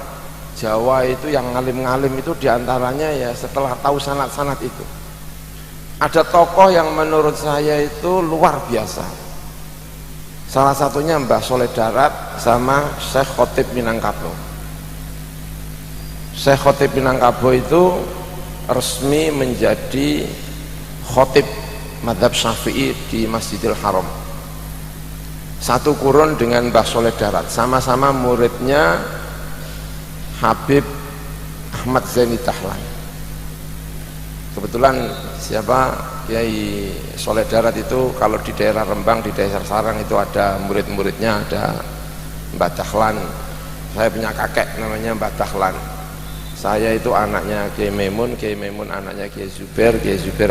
Jawa itu yang ngalim-ngalim itu diantaranya ya setelah tahu sanad-sanad itu. Ada tokoh yang menurut saya itu luar biasa, salah satunya Mbah Soleh Darat sama Syekh Khotib Minangkabau. Syekh Khotib Minangkabau itu resmi menjadi khotib Madzhab Syafi'i di Masjidil Haram, satu kurun dengan Mbah Soleh Darat, sama-sama muridnya Habib Ahmad Zaini Dahlan. Kebetulan siapa Kiai Soleh Darat itu kalau di daerah Rembang, di daerah Sarang itu ada murid-muridnya, ada Mbah Dahlan Saya punya kakek namanya Mbah Dahlan. Saya itu anaknya Kiai Maimun anaknya Kiai Zubair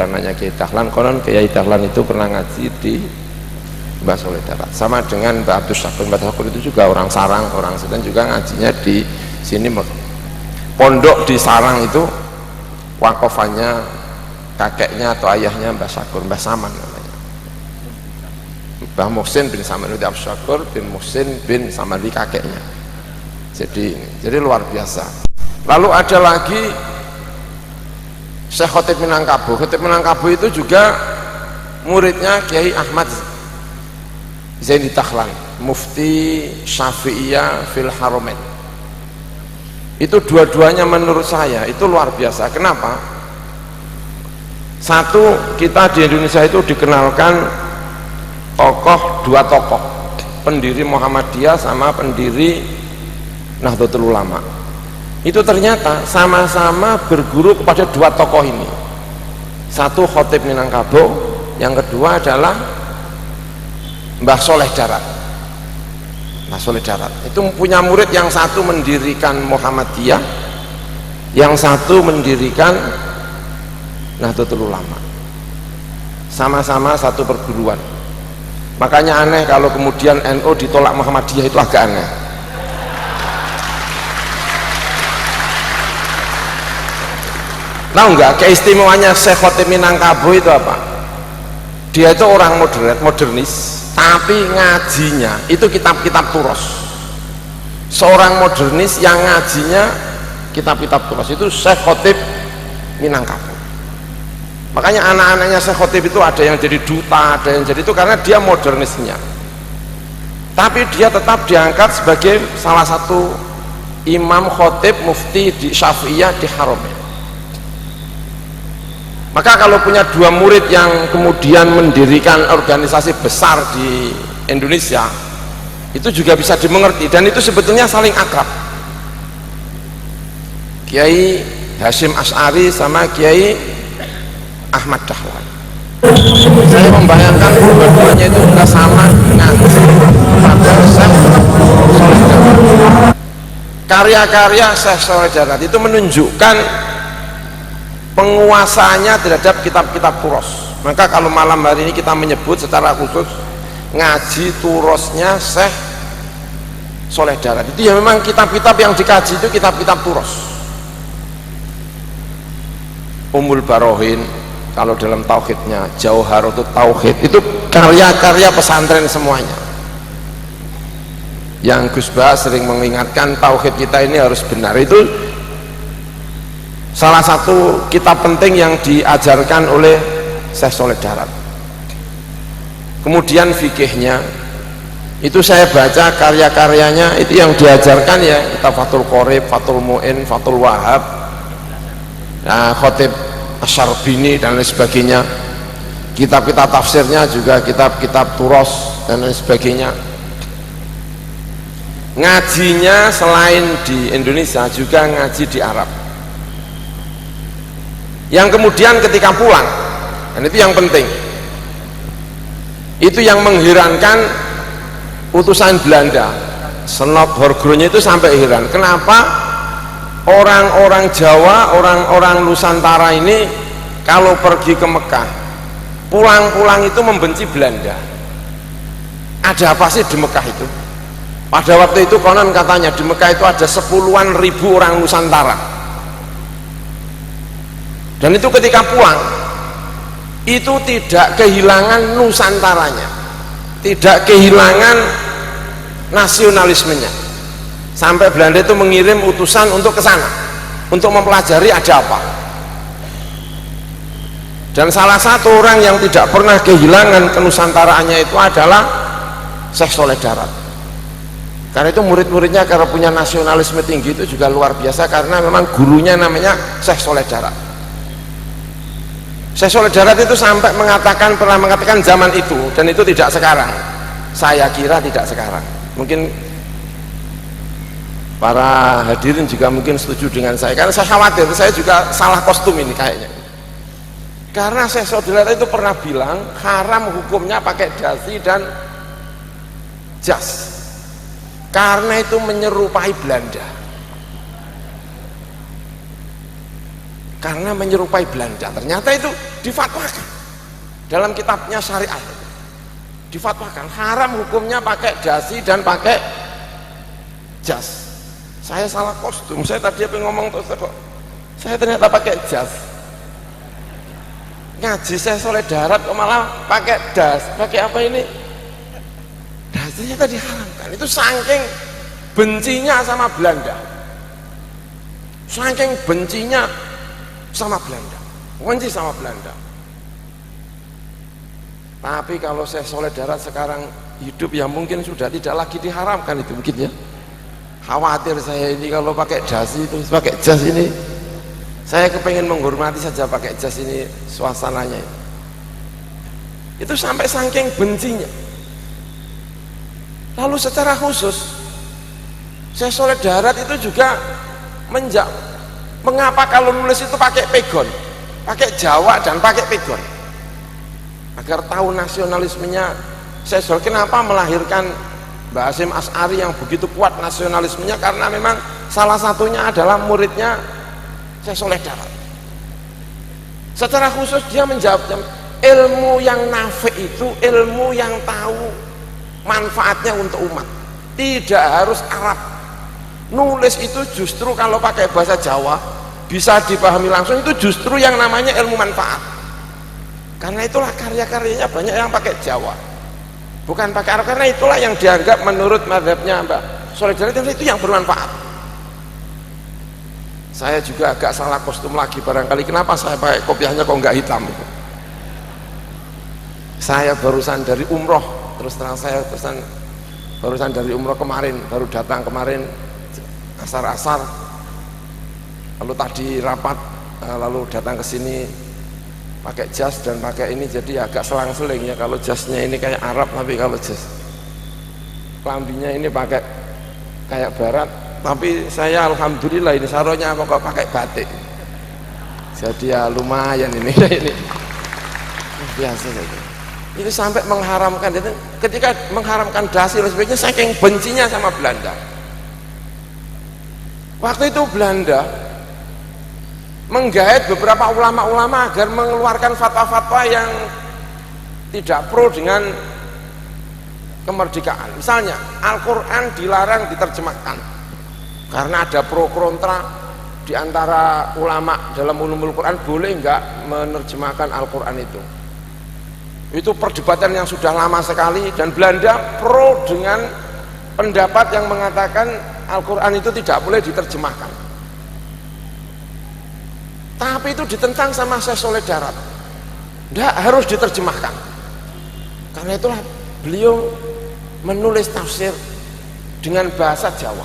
anaknya Kiai Dahlan. Konon Kiai Dahlan itu pernah ngaji di Mbah Soleh Darat. Sama dengan Mbah Abdus Syakur. Mbah Syakur itu juga orang Sarang, orang Sedan, juga ngajinya di sini. Pondok di Sarang itu wakofannya kakeknya atau ayahnya Mbah Syakur, Mbah Saman namanya. Mbah Muhsin bin Saman itu Abdus Syakur bin Muhsin bin Saman di kakeknya. Jadi luar biasa. Lalu ada lagi Syekh Khotib Minangkabau. Khotib Minangkabau itu juga muridnya Kiai Ahmad Zaini Dahlan, Mufti Syafi'iyah fil Haramain. Itu dua-duanya menurut saya itu luar biasa. Kenapa? Satu, kita di Indonesia itu dikenalkan dua tokoh, pendiri Muhammadiyah sama pendiri Nahdlatul Ulama. Itu ternyata sama-sama berguru kepada dua tokoh ini. Satu Khotib Minangkabau, yang kedua adalah Mbah Soleh Darat. Mbah Soleh Darat itu punya murid, yang satu mendirikan Muhammadiyah, yang satu mendirikan Nahdlatul Ulama. Sama-sama satu perguruan. Makanya aneh kalau kemudian NU ditolak Muhammadiyah, itu agak aneh. Tahu nggak keistimewaannya Syekh Khotib Minangkabau itu apa? Dia itu orang modernis, tapi ngajinya itu kitab-kitab turos. Seorang modernis yang ngajinya kitab-kitab turos itu Syekh Khotib Minangkabau. Makanya anak-anaknya Syekh Khotib itu ada yang jadi duta, ada yang jadi itu karena dia modernisnya. Tapi dia tetap diangkat sebagai salah satu imam khotib mufti di Syafi'iyah di Haramain. Maka kalau punya dua murid yang kemudian mendirikan organisasi besar di Indonesia, itu juga bisa dimengerti, dan itu sebetulnya saling akrab. Kiai Hasyim Asy'ari sama Kiai Ahmad Dahlan. Saya membayangkan dua-duanya itu sudah sama ngaji pada Syekh Soleh Darat. Karya-karya Syekh Soleh Darat itu menunjukkan penguasanya terhadap kitab-kitab turos. Maka kalau malam hari ini kita menyebut secara khusus ngaji turosnya Syekh Soleh Darat, itu ya memang kitab-kitab yang dikaji itu kitab-kitab turos. Ummul Barohin kalau dalam tauhidnya, Jauharutut Tauhid, itu karya-karya pesantren semuanya. Yang Gus Bah sering mengingatkan tauhid kita ini harus benar, itu salah satu kitab penting yang diajarkan oleh Syekh Soleh Darat. Kemudian fikihnya itu saya baca karya-karyanya, itu yang diajarkan ya kitab Fathul Qorib, Fathul Mu'in, Fathul Wahab, nah, Khotib Asyarbini dan lain sebagainya. Kitab-kitab tafsirnya juga kitab-kitab turos dan lain sebagainya. Ngajinya selain di Indonesia juga ngaji di Arab. Yang kemudian ketika pulang, dan itu yang penting, itu yang mengherankan utusan Belanda, Senop Horgronya itu sampai heran, kenapa orang-orang Jawa, orang-orang Nusantara ini kalau pergi ke Mekah, pulang-pulang itu membenci Belanda. Ada apa sih di Mekah itu? Pada waktu itu konon katanya di Mekah itu ada 10-an ribu orang Nusantara. Dan itu ketika pulang itu tidak kehilangan nusantaranya, tidak kehilangan nasionalismenya, sampai Belanda itu mengirim utusan untuk ke sana untuk mempelajari ada apa. Dan salah satu orang yang tidak pernah kehilangan kenusantaraannya itu adalah Syekh Soleh Darat. Karena itu murid-muridnya karena punya nasionalisme tinggi itu juga luar biasa, karena memang gurunya namanya Syekh Soleh Darat. Syekh Soleh Darat itu sampai pernah mengatakan zaman itu, dan itu tidak sekarang. Saya kira tidak sekarang. Mungkin para hadirin juga mungkin setuju dengan saya, karena saya khawatir saya juga salah kostum ini kayaknya. Karena Syekh Soleh Darat itu pernah bilang haram hukumnya pakai dasi dan jas. karena itu menyerupai Belanda. Karena menyerupai Belanda, ternyata itu difatwakan dalam kitabnya syariat, difatwakan haram hukumnya pakai dasi dan pakai jas. Saya salah kostum, saya tadi apa ngomong terus kok saya ternyata pakai jas. Ngaji saya soleh darat kok malah pakai das, pakai apa ini? Das ternyata diharamkan. Itu saking bencinya sama Belanda, saking bencinya sama Belanda, benci sama Belanda. Tapi kalau saya soleh darat sekarang hidup ya mungkin sudah tidak lagi diharamkan itu mungkin ya. Khawatir saya ini kalau pakai jas itu, pakai jas ini, saya kepengen menghormati saja pakai jas ini suasananya. Itu sampai saking bencinya. Lalu secara khusus saya soleh darat itu juga mengapa kalau nulis itu pakai pegon, pakai Jawa dan pakai pegon, agar tahu nasionalismenya. Saya soleh kenapa melahirkan Mbah Hasyim Asy'ari yang begitu kuat nasionalismenya, karena memang salah satunya adalah muridnya saya soleh darat. Secara khusus dia menjawab, ilmu yang nafi itu ilmu yang tahu manfaatnya untuk umat, tidak harus Arab. Nulis itu justru kalau pakai bahasa Jawa bisa dipahami langsung, itu justru yang namanya ilmu manfaat. Karena itulah karya-karyanya banyak yang pakai Jawa, bukan pakai Arab, karena itulah yang dianggap menurut mazhabnya Mbak Soleh Darat itu yang bermanfaat. Saya juga agak salah kostum lagi barangkali, kenapa saya pakai kopiahnya kok nggak hitam. Saya barusan dari umroh, terus terang saya barusan dari umroh kemarin, baru datang kemarin asar-asar, lalu tadi rapat, lalu datang ke sini pakai jas dan pakai ini, jadi agak selang-seling ya. Kalau jasnya ini kayak Arab, tapi kalau jas kelambinya ini pakai kayak Barat, tapi saya alhamdulillah ini saronya kok pakai batik, jadi ya lumayan ini ini biasa saja. Itu sampai mengharamkan, itu ketika mengharamkan dasi sebagainya saking bencinya sama Belanda. Waktu itu Belanda menggait beberapa ulama-ulama agar mengeluarkan fatwa-fatwa yang tidak pro dengan kemerdekaan. Misalnya Al-Quran dilarang diterjemahkan karena ada pro kontra di antara ulama dalam ulumul Quran, boleh enggak menerjemahkan Al-Quran itu. Itu perdebatan yang sudah lama sekali, dan Belanda pro dengan pendapat yang mengatakan Al-Quran itu tidak boleh diterjemahkan. Tapi itu ditentang sama Syekh Soleh Darat, tidak harus diterjemahkan. Karena itulah beliau menulis tafsir dengan bahasa Jawa,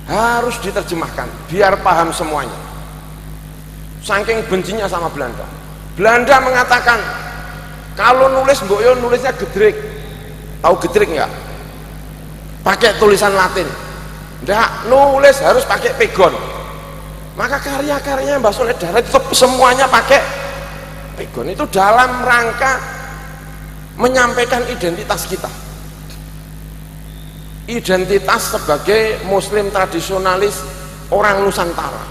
harus diterjemahkan biar paham semuanya. Saking bencinya sama Belanda. Belanda mengatakan kalau nulis mbok yo nulisnya gedrik. Tahu gedrik enggak? Pakai tulisan Latin. Enggak, nulis harus pakai pegon. Maka karya-karyanya Mbah Soleh Darat itu semuanya pakai pegon. Itu dalam rangka menyampaikan identitas kita, identitas sebagai muslim tradisionalis orang Nusantara.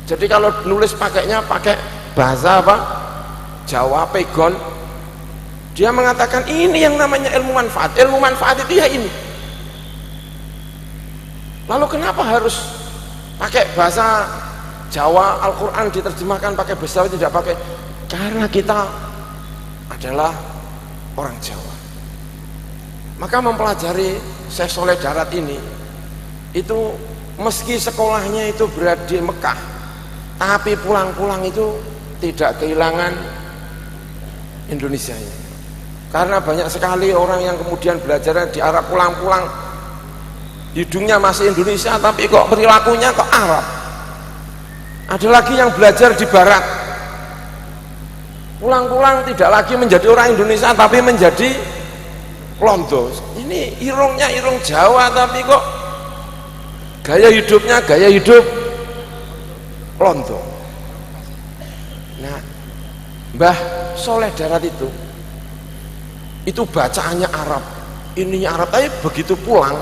Jadi kalau nulis pakainya pakai bahasa apa? Jawa, pegon. Dia mengatakan ini yang namanya ilmu manfaat. Ilmu manfaat itu ya ini. Lalu kenapa harus pakai bahasa Jawa, Al-Quran diterjemahkan pakai bahasa Jawa, tidak pakai? Karena kita adalah orang Jawa. Maka mempelajari Syekh Soleh Darat ini, itu meski sekolahnya itu berada di Mekah, tapi pulang-pulang itu tidak kehilangan Indonesianya. Karena banyak sekali orang yang kemudian belajarnya di Arab, pulang-pulang hidungnya masih Indonesia tapi kok perilakunya kok Arab. Ada lagi yang belajar di Barat, pulang-pulang tidak lagi menjadi orang Indonesia tapi menjadi Londo. Ini irungnya irung Jawa tapi kok gaya hidupnya gaya hidup Londo. Nah, Mbah Soleh Darat itu bacaannya Arab, ininya Arab, tapi begitu pulang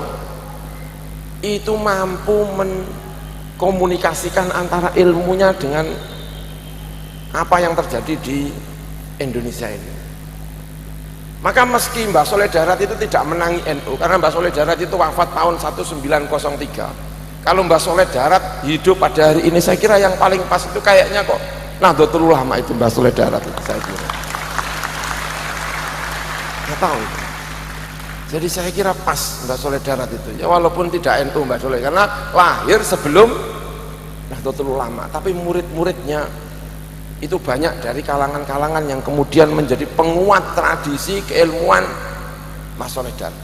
itu mampu mengkomunikasikan antara ilmunya dengan apa yang terjadi di Indonesia ini. Maka meski Mbah Soleh Darat itu tidak menangi NU, karena Mbah Soleh Darat itu wafat tahun 1903. Kalau Mbah Soleh Darat hidup pada hari ini, saya kira yang paling pas itu kayaknya kok Nahdlatul Ulama itu Mbah Soleh Darat itu, saya kira. Nggak tahu itu. Jadi saya kira pas Mbah Soleh Darat itu, ya walaupun tidak NU Mbah Soleh, karena lahir sebelum Nahdlatul Ulama, tapi murid-muridnya itu banyak dari kalangan-kalangan yang kemudian menjadi penguat tradisi keilmuan Mbah Soleh Darat.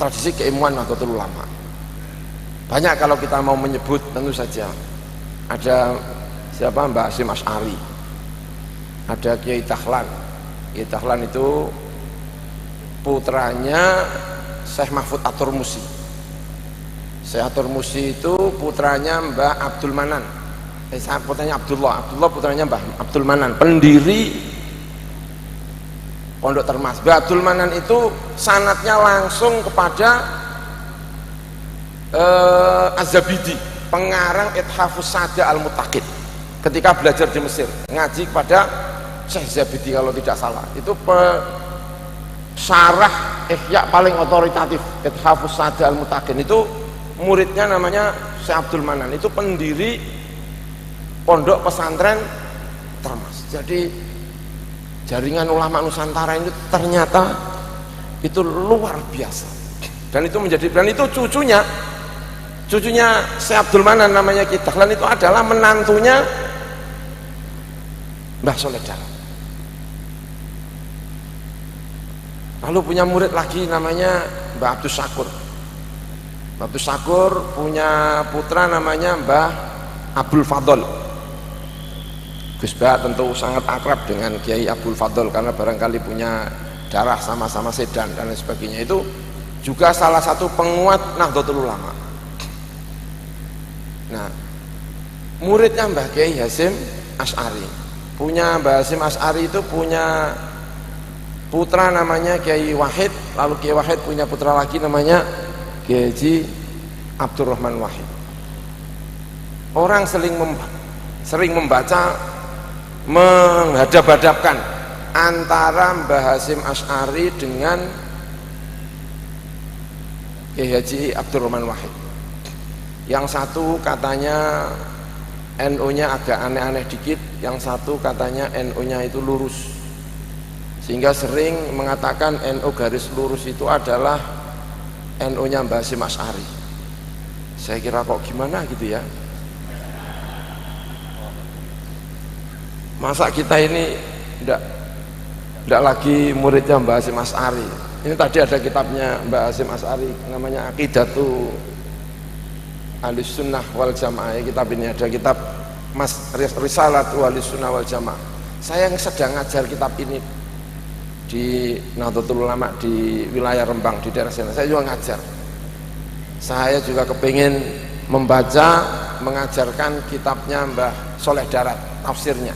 Tradisi keilmuan Nahdlatul Ulama. Banyak kalau kita mau menyebut, tentu saja ada siapa, Mbah Hasyim Asy'ari, ada Kiai Dahlan. Kiai Dahlan itu putranya Syekh Mahfud At-Turmusi. Syekh At-Turmusi itu putranya Mbah Abdul Manan. Putranya Abdullah putranya Mbah Abdul Manan, pendiri Pondok Termas. Mbah Abdul Manan itu sanadnya langsung kepada Az-Zabidi, pengarang Ithafus Sada Al-Muttaqid. Ketika belajar di Mesir, ngaji kepada Syekh Zabidi kalau tidak salah. Itu syarah Ihya paling otoritatif, Ithafus Sada Al-Muttaqid. Itu muridnya namanya Syekh Abdul Manan, itu pendiri Pondok Pesantren Termas. Jadi jaringan ulama Nusantara ini ternyata itu luar biasa. Dan itu cucunya Syekh Abdul Manan, namanya Kiai Dahlan, itu adalah menantunya Mbah Soleh Darat. Lalu punya murid lagi namanya Mbah Abdus Syakur. Mbah Abdus Syakur punya putra namanya Mbah Abdul Fadl. Gus Bah tentu sangat akrab dengan Kiai Abdul Fadl karena barangkali punya darah sama-sama Sedan dan lain sebagainya. Itu juga salah satu penguat Nahdlatul Ulama. Nah, muridnya Mbah Kiai Hasyim Asy'ari. Mbah Hasyim Asy'ari itu punya putra namanya Kiai Wahid, lalu Kiai Wahid punya putra lagi namanya Kiai Haji Abdurrahman Wahid. Orang sering membaca, menghadap-hadapkan antara Mbah Hasyim Asy'ari dengan Kiai Haji Abdurrahman Wahid. Yang satu katanya NU-nya agak aneh-aneh dikit, yang satu katanya NU-nya itu lurus. Sehingga sering mengatakan NU garis lurus itu adalah NU-nya Mbah Hasyim Asy'ari. Saya kira kok gimana gitu ya. Masa kita ini tidak lagi muridnya Mbah Hasyim Asy'ari. Ini tadi ada kitabnya Mbah Hasyim Asy'ari namanya Aqidatu Ahlus Sunnah wal Jamaah. Kitab ini ada kitab Risalat Ahlus Sunnah wal Jamaah. Saya yang sedang ngajar kitab ini di Nahdlatul Ulama di wilayah Rembang di daerah sana. Saya juga ngajar. Saya juga kepingin membaca, mengajarkan kitabnya Mbah Soleh Darat, tafsirnya.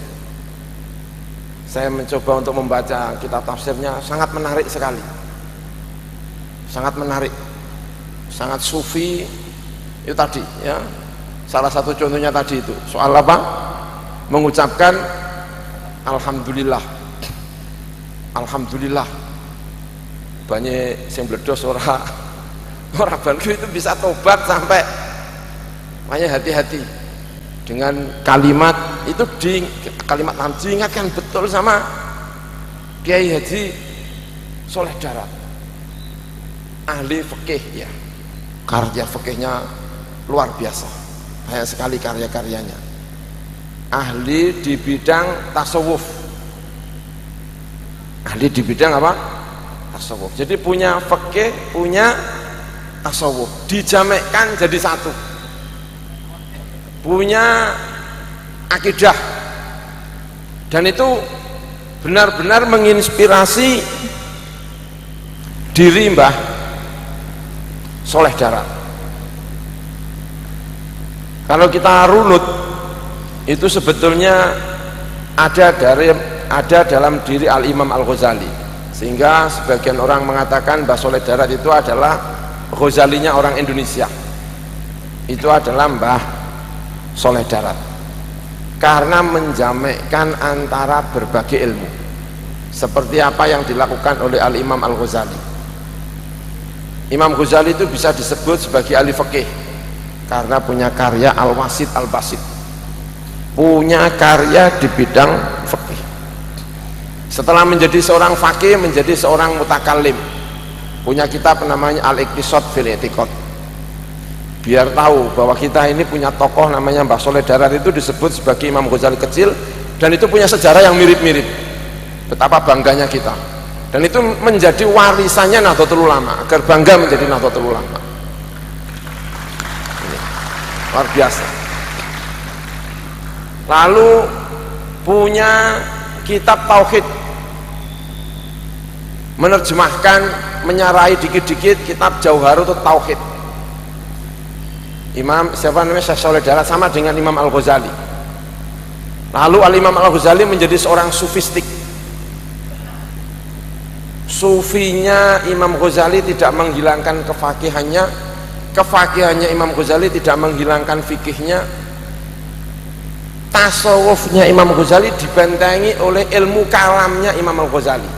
Saya mencoba untuk membaca kitab tafsirnya, sangat menarik sekali. Sangat menarik. Sangat sufi. Itu tadi ya. Salah satu contohnya tadi itu. Soal apa? Mengucapkan alhamdulillah. Alhamdulillah. Banyak yang bledos orang bantu itu bisa tobat sampai, makanya hati-hati dengan kalimat itu, kalimat diingatkan betul sama Kiai Haji Soleh Darat, ahli fikih ya, karya fikihnya luar biasa, banyak sekali karya-karyanya, ahli di bidang tasawuf, ahli di bidang apa? Tasawuf. Jadi punya fikih, punya tasawuf, dijamekkan jadi satu. Punya akidah, dan itu benar-benar menginspirasi diri Mbah Soleh Darat. Kalau kita runut, itu sebetulnya ada dalam diri Al-Imam Al-Ghazali. Sehingga sebagian orang mengatakan Mbah Soleh Darat itu adalah Ghazalinya orang Indonesia. Itu adalah Mbah Soleh Darat, karena menjamakkan antara berbagai ilmu, seperti apa yang dilakukan oleh Al-Imam Al-Ghazali. Imam Ghazali itu bisa disebut sebagai ahli fikih karena punya karya Al-Wasit Al-Basit, punya karya di bidang fikih. Setelah menjadi seorang fakih, menjadi seorang mutakallim, punya kitab namanya Al-Iqtisad fil I'tiqad. Biar tahu bahwa kita ini punya tokoh namanya Mbah Soleh Darat, itu disebut sebagai Imam Ghazali kecil, dan itu punya sejarah yang mirip-mirip. Betapa bangganya kita, dan itu menjadi warisannya Nahdlatul Ulama, agar bangga menjadi Nahdlatul Ulama. Ini luar biasa. Lalu punya kitab tauhid, menerjemahkan, menyarai dikit-dikit kitab Jauharut Tauhid. Imam siapa namanya, Syekh Soleh Darat, sama dengan Imam Al-Ghazali. Lalu Al-Imam Al-Ghazali menjadi seorang sufistik. Sufinya Imam Ghazali tidak menghilangkan kefakihannya, kefakihannya Imam Ghazali tidak menghilangkan fikihnya. Tasawufnya Imam Ghazali dibentengi oleh ilmu kalamnya Imam Al-Ghazali.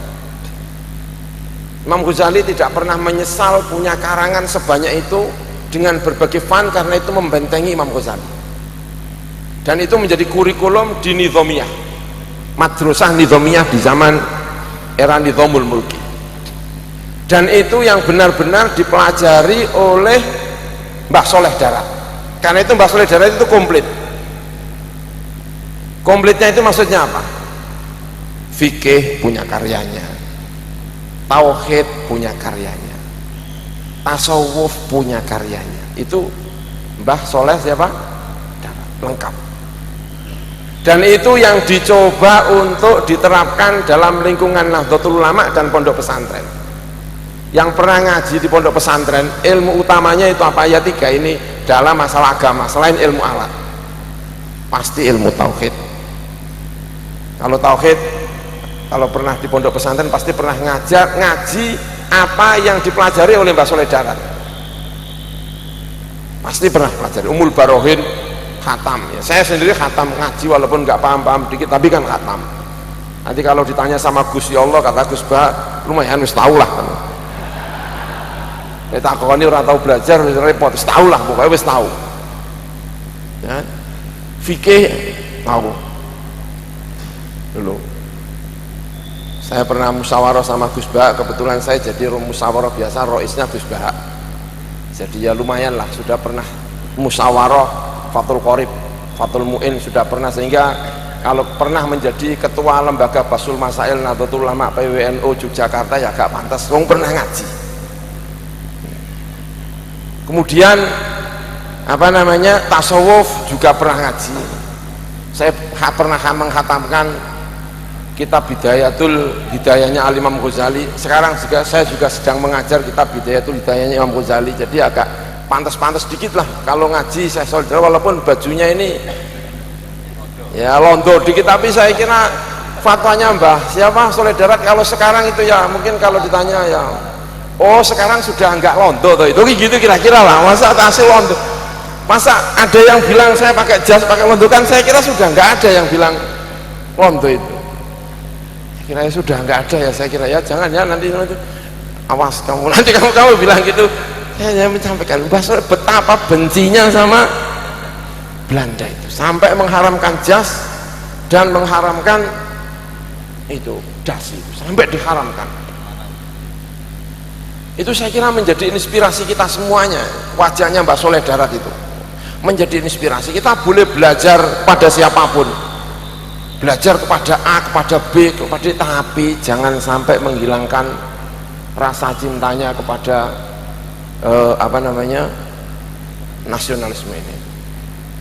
Imam Ghazali tidak pernah menyesal punya karangan sebanyak itu dengan berbagai fan, karena itu membentengi Imam Ghazali. Dan itu menjadi kurikulum di Nizamiyah, madrasah Nizamiyah di zaman era Nizamul Mulki. Dan itu yang benar-benar dipelajari oleh Mbah Soleh Darat. Karena itu Mbah Soleh Darat itu komplit. Komplitnya itu maksudnya apa? Fikih punya karyanya, tauhid punya karyanya, tasawuf punya karyanya. Itu Mbah Soleh siapa? Darat, lengkap. Dan itu yang dicoba untuk diterapkan dalam lingkungan Nahdlatul Ulama dan pondok pesantren. Yang pernah ngaji di pondok pesantren, ilmu utamanya itu apa? Ya tiga ini dalam masalah agama, selain ilmu alat, pasti ilmu tauhid. Kalau tauhid, kalau pernah di pondok pesantren pasti pernah ngaji apa yang dipelajari oleh Mbah Soleh Darat, pasti pernah pelajari. Umul Barohin khatam, ya saya sendiri khatam ngaji walaupun nggak paham-paham dikit, tapi kan khatam. Nanti kalau ditanya sama Gus, ya Allah, kata Gus Bah, lumayan wis tahu lah kan. Kita kok ini orang tahu belajar wis repot, wis tahu lah, pokoknya wis tahu. Ya. Fikih tahu. Dulu saya pernah musyawarah sama Gus Bah, kebetulan saya jadi musyawarah biasa, roisnya Gus Bah, jadi ya lumayan lah, sudah pernah musyawarah Fathul Qorib, Fathul Mu'in sudah pernah, sehingga kalau pernah menjadi ketua lembaga Basul Masail Nahdlatul Ulama PWNU Yogyakarta ya gak pantas, wong pernah ngaji. Kemudian apa namanya, tasawuf juga pernah ngaji. Saya pernah menghatamkan kitab Hidayahnya Al-Imam Ghazali. Sekarang juga saya juga sedang mengajar kitab Hidayahnya Imam Ghazali. Jadi agak pantas-pantas dikit lah kalau ngaji saya saudara, walaupun bajunya ini ya londo dikit, tapi saya kira fatwanya Mbah siapa Soleh Darat kalau sekarang itu ya mungkin kalau ditanya ya, oh sekarang sudah enggak londo tuh itu gitu kira-kira lah. Masa tasnya londo, masa ada yang bilang saya pakai jas pakai londo, kan saya kira sudah enggak ada yang bilang londo itu. Kiranya sudah enggak ada ya, saya kira ya jangan ya nanti awas kamu nanti kamu bilang gitu. Saya menyampaikan bahwa betapa bencinya sama Belanda itu sampai mengharamkan jas dan mengharamkan itu dasi, sampai diharamkan. Itu saya kira menjadi inspirasi kita semuanya. Wajahnya Mbah Soleh Darat itu menjadi inspirasi kita. Boleh belajar pada siapapun, belajar kepada A, kepada B, kepada, tapi jangan sampai menghilangkan rasa cintanya kepada apa namanya, nasionalisme ini.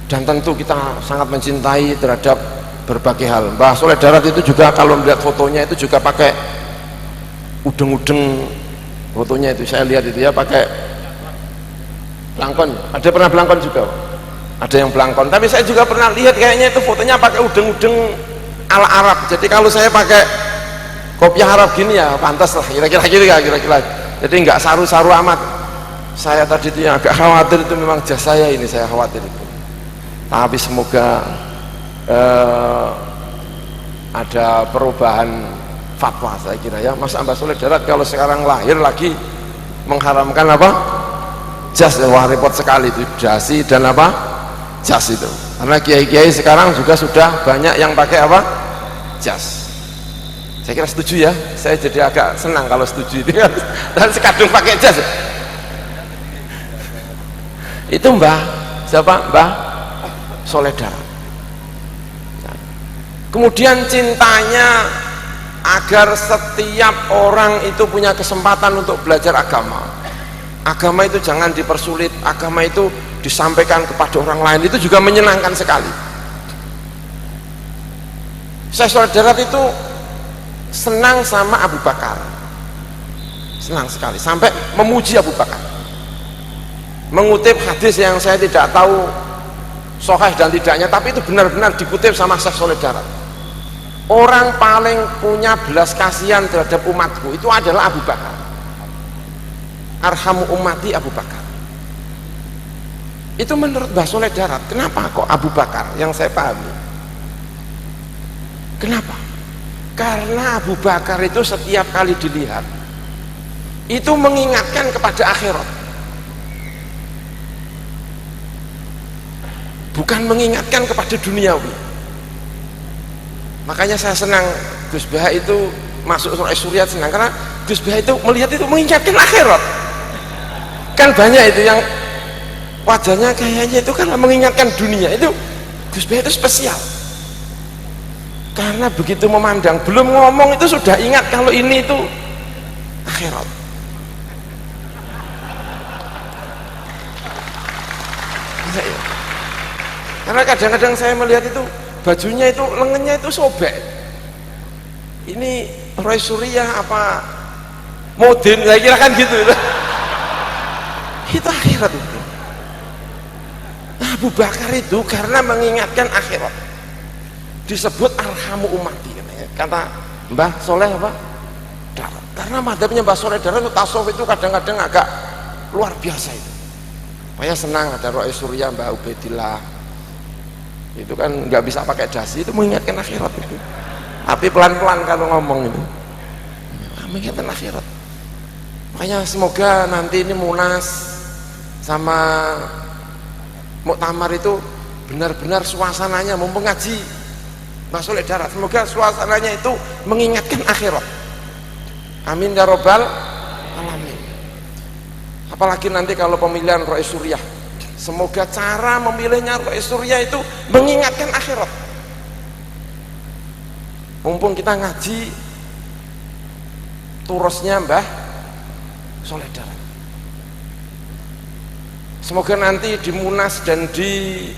Dan tentu kita sangat mencintai terhadap berbagai hal. Mbah Soleh Darat itu juga kalau melihat fotonya itu juga pakai udeng-udeng, fotonya itu saya lihat itu ya pakai belangkon. Ada pernah belangkon juga, ada yang belangkon, tapi saya juga pernah lihat kayaknya itu fotonya pakai udeng-udeng ala Arab. Jadi kalau saya pakai kopiah Arab gini ya pantas lah, kira-kira gitu ya, kira-kira. Jadi nggak saru-saru amat. Saya tadi itu yang agak khawatir itu memang jas saya ini, saya khawatir itu. Tapi semoga ada perubahan fatwa saya kira ya. Masa Mbah Soleh Darat kalau sekarang lahir lagi mengharamkan apa? Jas, wah repot sekali itu, dasi dan apa? Jas itu. Karena kiai-kiai sekarang juga sudah banyak yang pakai apa? Jas. Saya kira setuju ya, saya jadi agak senang kalau setuju itu kan. Dan sekadung pakai jas itu Mbah siapa? Mbah Soleh Darat. Kemudian cintanya agar setiap orang itu punya kesempatan untuk belajar agama. Agama itu jangan dipersulit, agama itu disampaikan kepada orang lain, itu juga menyenangkan sekali. Syekh Soleh Darat itu senang sama Abu Bakar, senang sekali sampai memuji Abu Bakar, mengutip hadis yang saya tidak tahu sahih dan tidaknya, tapi itu benar-benar dikutip sama Syekh Soleh Darat. Orang paling punya belas kasihan terhadap umatku itu adalah Abu Bakar. Arhamu ummati Abu Bakar. Itu menurut Mbah Soleh Darat. Kenapa kok Abu Bakar? Yang saya pahami, kenapa? Karena Abu Bakar itu setiap kali dilihat itu mengingatkan kepada akhirat, bukan mengingatkan kepada duniawi. Makanya saya senang Gus Bah itu masuk surah senang, karena Gus Bah itu melihat itu mengingatkan akhirat. Kan banyak itu yang wajahnya kayaknya itu kan mengingatkan dunia, itu Gus Bah itu spesial. Karena begitu memandang, belum ngomong itu sudah ingat kalau ini itu akhirat. Karena kadang-kadang saya melihat itu bajunya itu, lengannya itu sobek. Ini Roy Surya apa Modin, saya kira kan gitu. Itu akhirat itu. Abu Bakar itu karena mengingatkan akhirat, disebut arhamu ummati, kata Mbah Soleh apa? Darat. Karena madhabnya Mbah Soleh Darat itu tasawuf itu kadang-kadang agak luar biasa itu. Saya senang ada Roy Surya, Mbah Ubaidillah, itu kan nggak bisa pakai dasi, itu mengingatkan akhirat itu. Tapi pelan-pelan kalau ngomong itu mengingatkan akhirat. Makanya semoga nanti ini Munas sama Muktamar itu benar-benar suasananya mengaji Mbah Soleh Darat, semoga suasananya itu mengingatkan akhirat. Amin ya robbal alamin. Apalagi nanti kalau pemilihan Rois Suriah, semoga cara memilihnya Rois Suriah itu mengingatkan akhirat. Mumpung kita ngaji turusnya Mbah Soleh Darat, semoga nanti di Munas dan di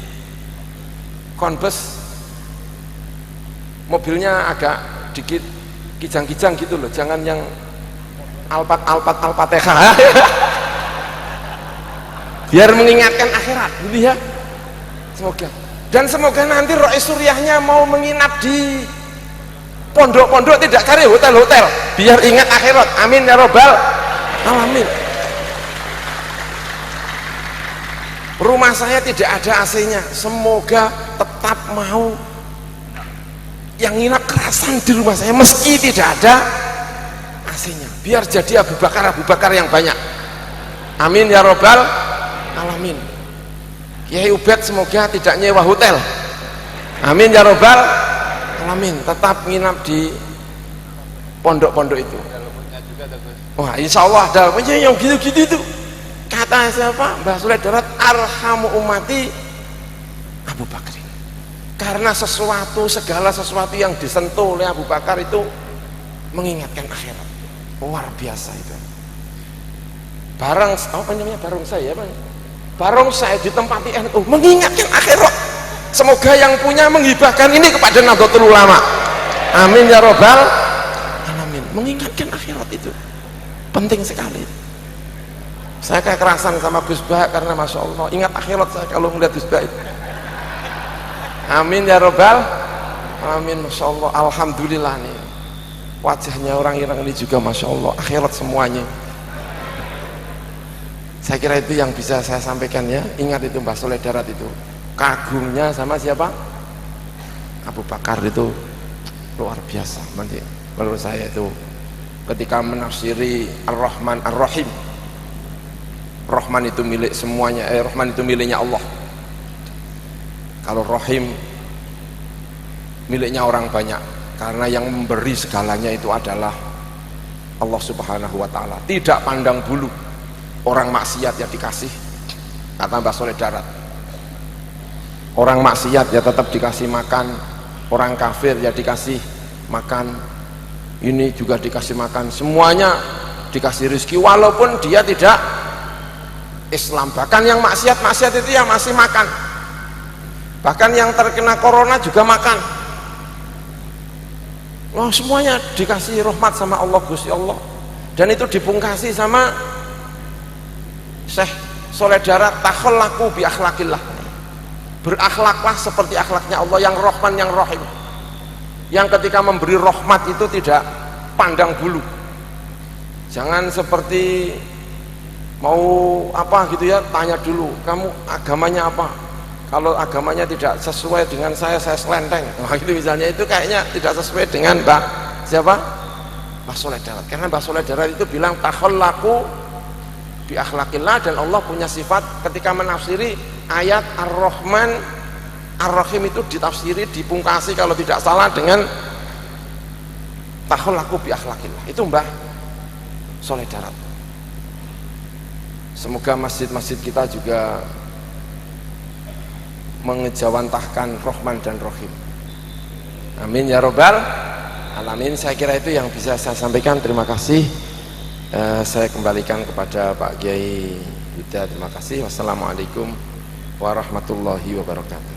Konbes mobilnya agak dikit kijang-kijang gitu loh, jangan yang Al-Fatihah biar mengingatkan akhirat gitu ya, semoga. Dan semoga nanti Rois Suriahnya mau menginap di pondok-pondok, tidak cari hotel-hotel, biar ingat akhirat. Amin ya robbal alamin. Rumah saya tidak ada AC-nya, semoga tetap mau yang nginap kerasan di rumah saya meski tidak ada AC-nya, biar jadi Abu Bakar yang banyak. Amin ya robbal alamin. Kiai Ubed semoga tidak nyewa hotel. Amin ya robbal alamin, tetap nginap di pondok-pondok itu. Wah insya Allah ada yang gitu-gitu itu. Kata siapa? Mbah Soleh Darat, arhamu ummati Abu Bakar. Karena segala sesuatu yang disentuh oleh Abu Bakar itu mengingatkan akhirat. Luar biasa itu. Apa namanya barongsai ya Bang? Barongsai ditempati NU mengingatkan akhirat. Semoga yang punya menghibahkan ini kepada Nahdlatul Ulama. Amin ya robbal alamin. Mengingatkan akhirat itu penting sekali. Saya kayak kerasan sama Gus Bah karena Masya Allah ingat akhirat saya kalau melihat Gus Bah itu. Amin ya robbal alamin. Masya Allah, alhamdulillah nih. wajahnya orang Irang ini juga Masya Allah akhirat semuanya. Saya kira itu yang bisa saya sampaikan ya. Ingat itu Mbah Soleh Darat itu kagumnya sama siapa? Abu Bakar itu luar biasa menurut saya itu ketika menafsiri Ar-Rahman Ar-Rahim. Rahman itu milik semuanya, Rahman itu miliknya Allah. Kalau Rahim miliknya orang banyak, karena yang memberi segalanya itu adalah Allah Subhanahu wa Ta'ala. Tidak pandang bulu, orang maksiat ya dikasih, kata Mbah Soleh Darat. Orang maksiat ya tetap dikasih makan, orang kafir ya dikasih makan, ini juga dikasih makan, semuanya dikasih rezeki walaupun dia tidak Islam. Bahkan yang maksiat itu yang masih makan, bahkan yang terkena corona juga makan. Loh, semuanya dikasih rahmat sama Allah Gusti Allah, dan itu dipungkasi sama Syekh Soleh Darat, takhallaku bi akhlaqillah, berakhlaklah seperti akhlaknya Allah yang Rahman yang Rahim, yang ketika memberi rahmat itu tidak pandang bulu. Jangan seperti mau apa gitu ya, tanya dulu kamu agamanya apa, kalau agamanya tidak sesuai dengan saya selenteng. Nah itu misalnya, itu kayaknya tidak sesuai dengan siapa? Mbah Soleh Darat. Karena Mbah Soleh Darat itu bilang takhallaku bi akhlaqillah, dan Allah punya sifat ketika menafsiri ayat Ar-Rahman Ar-Rahim itu ditafsiri, dipungkasi kalau tidak salah dengan takhallaku bi akhlaqillah. Itu Mbah Soleh Darat. Semoga masjid-masjid kita juga mengejawantahkan Rahman dan Rahim. Amin ya robbal alamin. Saya kira itu yang bisa saya sampaikan. Terima kasih. Saya kembalikan kepada Pak Kiai Yuda. Terima kasih. Wassalamualaikum warahmatullahi wabarakatuh.